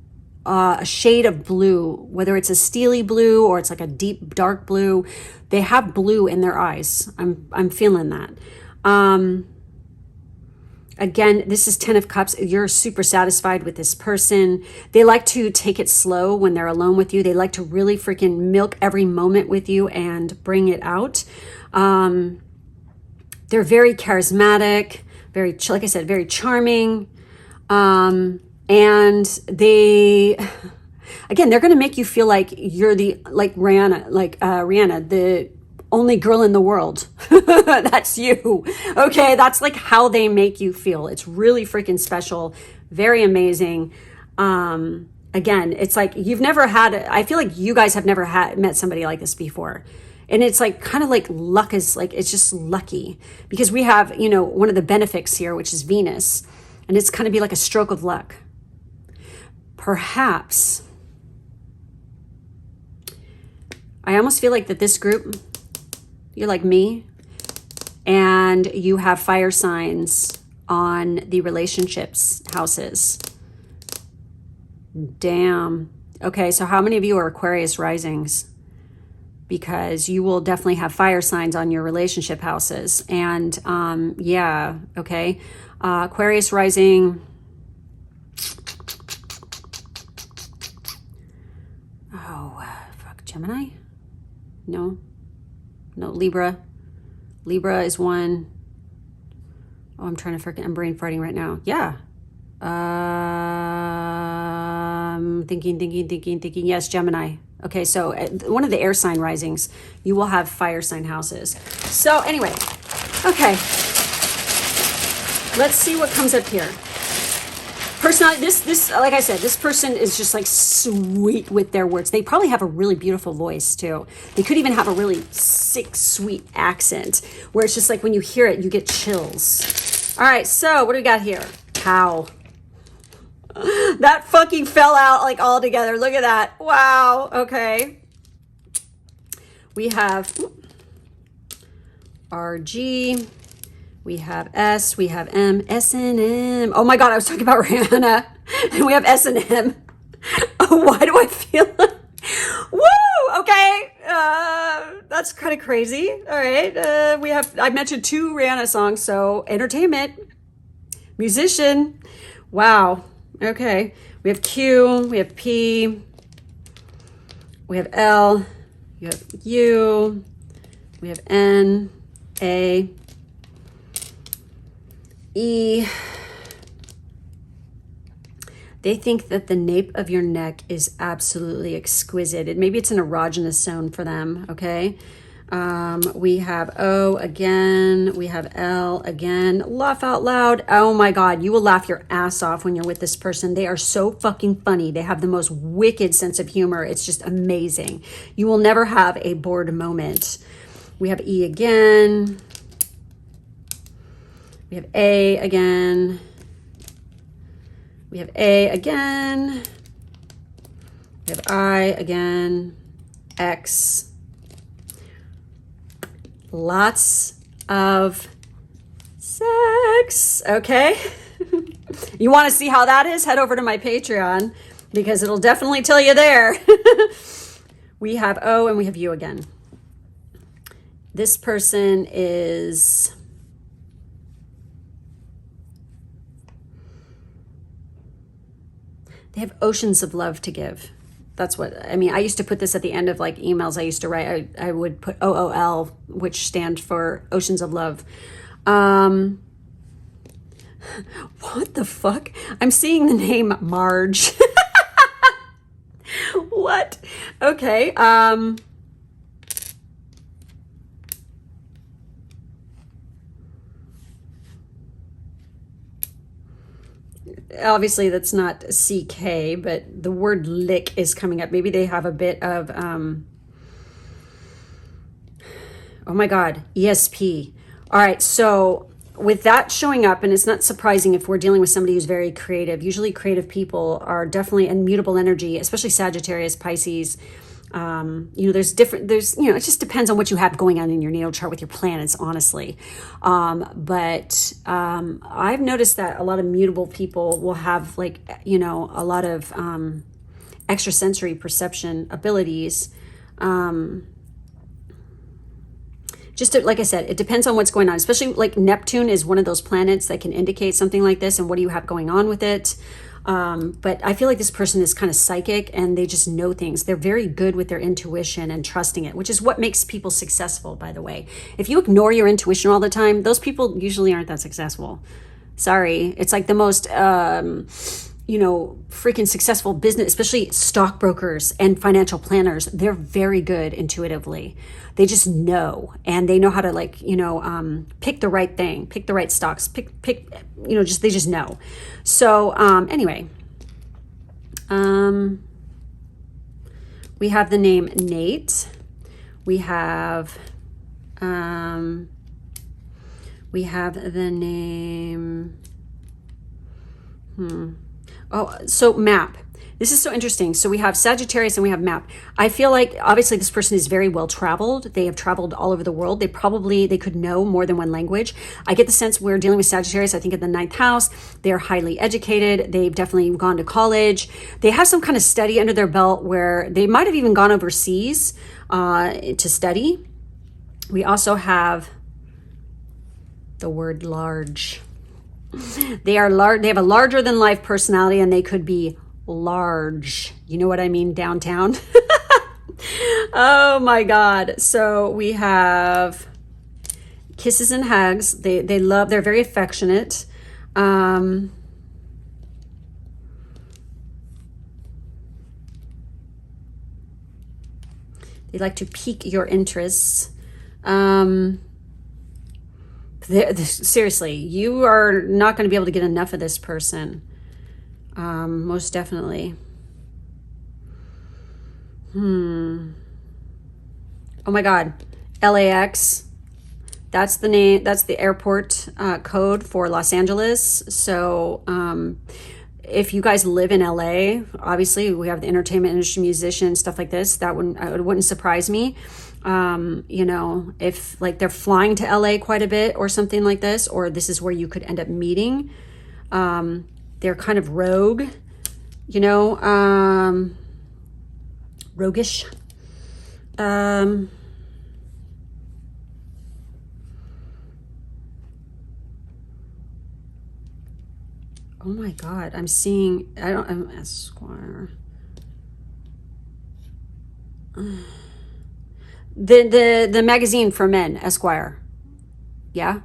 a shade of blue, whether it's a steely blue or it's like a deep dark blue. They have blue in their eyes. I'm feeling that. Again, this is 10 of Cups. You're super satisfied with this person. They like to take it slow when they're alone with you. They like to really freaking milk every moment with you and bring it out. They're very charismatic, very, like I said, very charming. And they, again, they're going to make you feel like you're like Rihanna, the only girl in the world. That's you. Okay. That's like how they make you feel. It's really freaking special. Very amazing. Again, it's like you've never had, I feel like you guys have never met somebody like this before. And it's like kind of like luck is like, it's just lucky because we have, you know, one of the benefics here, which is Venus, and it's kind of be like a stroke of luck. Perhaps. I almost feel like that this group, you're like me, and you have fire signs on the relationships houses. Damn. Okay, so how many of you are Aquarius risings? Because you will definitely have fire signs on your relationship houses. And yeah, okay. Aquarius rising. Oh, fuck, Gemini? No, Libra. Libra is one. Oh, I'm trying to freaking, I'm brain farting right now. Yeah. Thinking. Yes, Gemini. Okay, so one of the air sign risings, you will have fire sign houses. So anyway, okay. Let's see what comes up here. Personality, this, like I said, this person is just like sweet with their words. They probably have a really beautiful voice too. They could even have a really sick, sweet accent where it's just like when you hear it, you get chills. All right, so what do we got here? Cow. That fucking fell out like all together. Look at that. Wow. Okay. We have RG. We have S. We have M. S and M. Oh my God, I was talking about Rihanna. And we have S and M. Why do I feel like... Woo! Okay. That's kind of crazy. All right. I mentioned 2 Rihanna songs. So entertainment, musician. Wow. Okay, we have Q, we have P, we have L, you have U, we have N, A, E. They think that the nape of your neck is absolutely exquisite. Maybe it's an erogenous zone for them, okay? We have O again. We have L again. Laugh out loud. Oh my God, you will laugh your ass off when you're with this person. They are so fucking funny. They have the most wicked sense of humor. It's just amazing. You will never have a bored moment. We have E again. We have A again. We have A again. We have I again. X. Lots of sex. Okay. You want to see how that is? Head over to my Patreon because it'll definitely tell you there. We have O and we have U again. This person is... They have oceans of love to give. That's what, I mean, I used to put this at the end of like emails I used to write. I would put OOL, which stands for Oceans of Love. What the fuck? I'm seeing the name Marge. What? Okay. Obviously that's not CK, but the word lick is coming up. Maybe they have a bit of, oh my God, ESP. All right. So with that showing up, and it's not surprising if we're dealing with somebody who's very creative. Usually creative people are definitely in mutable energy, especially Sagittarius, Pisces. You know, there's, you know, it just depends on what you have going on in your natal chart with your planets, honestly. But I've noticed that a lot of mutable people will have, like, you know, a lot of extrasensory perception abilities. Like I said, it depends on what's going on, especially like Neptune is one of those planets that can indicate something like this. And what do you have going on with it? But I feel like this person is kind of psychic and they just know things. They're very good with their intuition and trusting it, which is what makes people successful, by the way. If you ignore your intuition all the time, those people usually aren't that successful. Sorry. It's like the most, you know, freaking successful business, especially stockbrokers and financial planners. They're very good intuitively. They just know, and they know how to, like, you know, pick the right thing, pick the right stocks, pick, you know, they just know. So, anyway, we have the name Nate. We have the name, oh, so Map. This is so interesting. So we have Sagittarius and we have Map. I feel like obviously this person is very well traveled. They have traveled all over the world. They could know more than one language. I get the sense we're dealing with Sagittarius, I think in the 9th house. They're highly educated. They've definitely gone to college. They have some kind of study under their belt where they might have even gone overseas to study. We also have the word large. They are large. They have a larger than life personality, and they could be large. You know what I mean? Downtown. Oh my God. So we have kisses and hugs. They're very affectionate. They like to pique your interests. Seriously, you are not going to be able to get enough of this person. Most definitely. Oh my God. LAX. That's the name. That's the airport code for Los Angeles. So if you guys live in LA, obviously we have the entertainment industry, musicians, stuff like this. It wouldn't surprise me. You know, if like they're flying to LA quite a bit or something like this, or this is where you could end up meeting. They're kind of rogue, you know, roguish. Oh my God, I'm seeing, I'm Esquire. The magazine for men, Esquire. Yeah.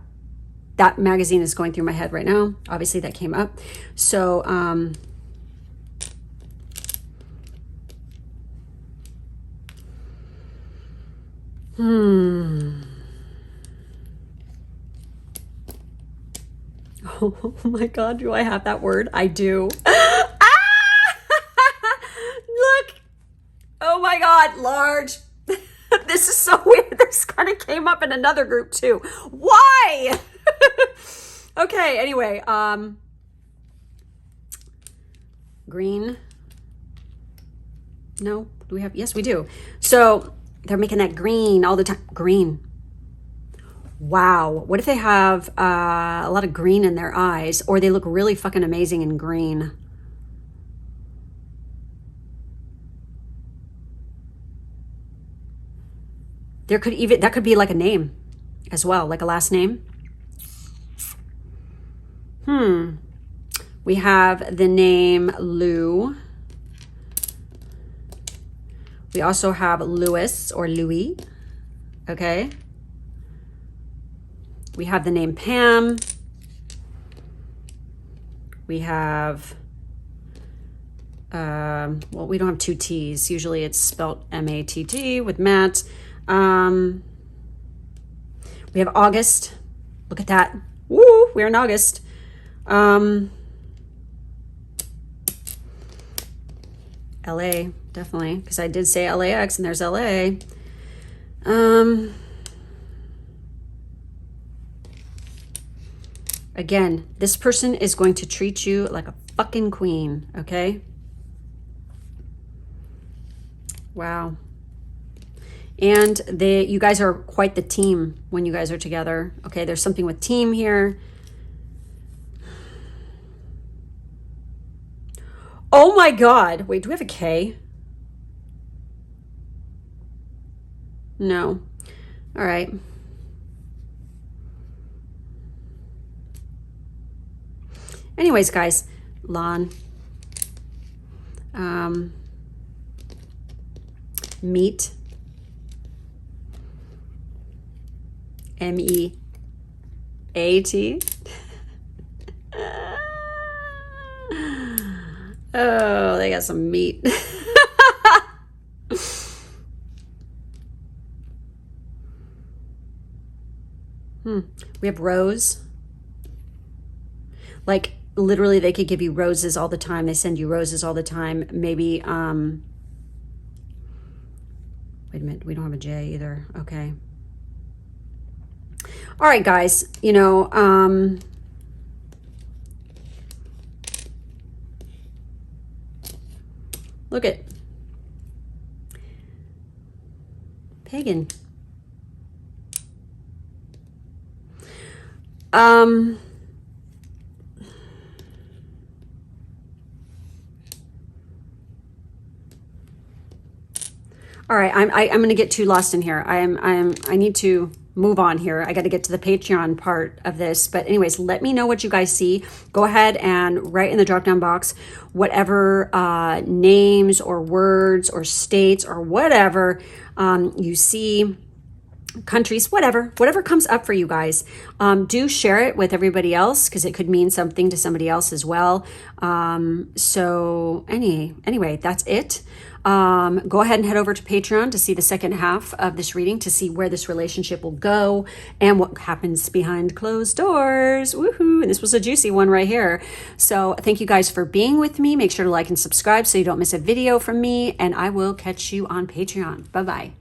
That magazine is going through my head right now. Obviously that came up. So, Oh my God, do I have that word? I do. Look. Oh my God, large. This is so weird. This kind of came up in another group too. Why? Okay, anyway, green. No, do we have? Yes, we do. So they're making that green all the time. Green. Wow. What if they have a lot of green in their eyes, or they look really fucking amazing in green? That could be like a name as well, like a last name. We have the name Lou. We also have Louis or Louis. Okay. We have the name Pam. We have Well, we don't have two T's. Usually it's spelled M-A-T-T with Matt. We have August. Look at that. Woo, we're in August. LA, definitely, because I did say LAX and there's LA. Again, this person is going to treat you like a fucking queen, okay? Wow. And you guys are quite the team when you guys are together. Okay, there's something with team here. Oh my God. Wait, do we have a K? No. All right. Anyways, guys, Lon. Meat. M-E-A-T. Oh, they got some meat. We have rose. Like, literally, they could give you roses all the time. They send you roses all the time. Maybe, wait a minute. We don't have a J either. Okay. All right, guys. You know, look at pagan. All right, I'm going to get too lost in here. I need to move on here. I got to get to the Patreon part of this. But anyways, let me know what you guys see. Go ahead and write in the drop down box whatever names or words or states or whatever you see, countries, whatever comes up for you guys. Do share it with everybody else because it could mean something to somebody else as well. So anyway, that's it. Go ahead and head over to Patreon to see the second half of this reading, to see where this relationship will go and what happens behind closed doors. Woohoo! And this was a juicy one right here. So thank you guys for being with me. Make sure to like and subscribe so you don't miss a video from me, and I will catch you on Patreon. Bye-bye.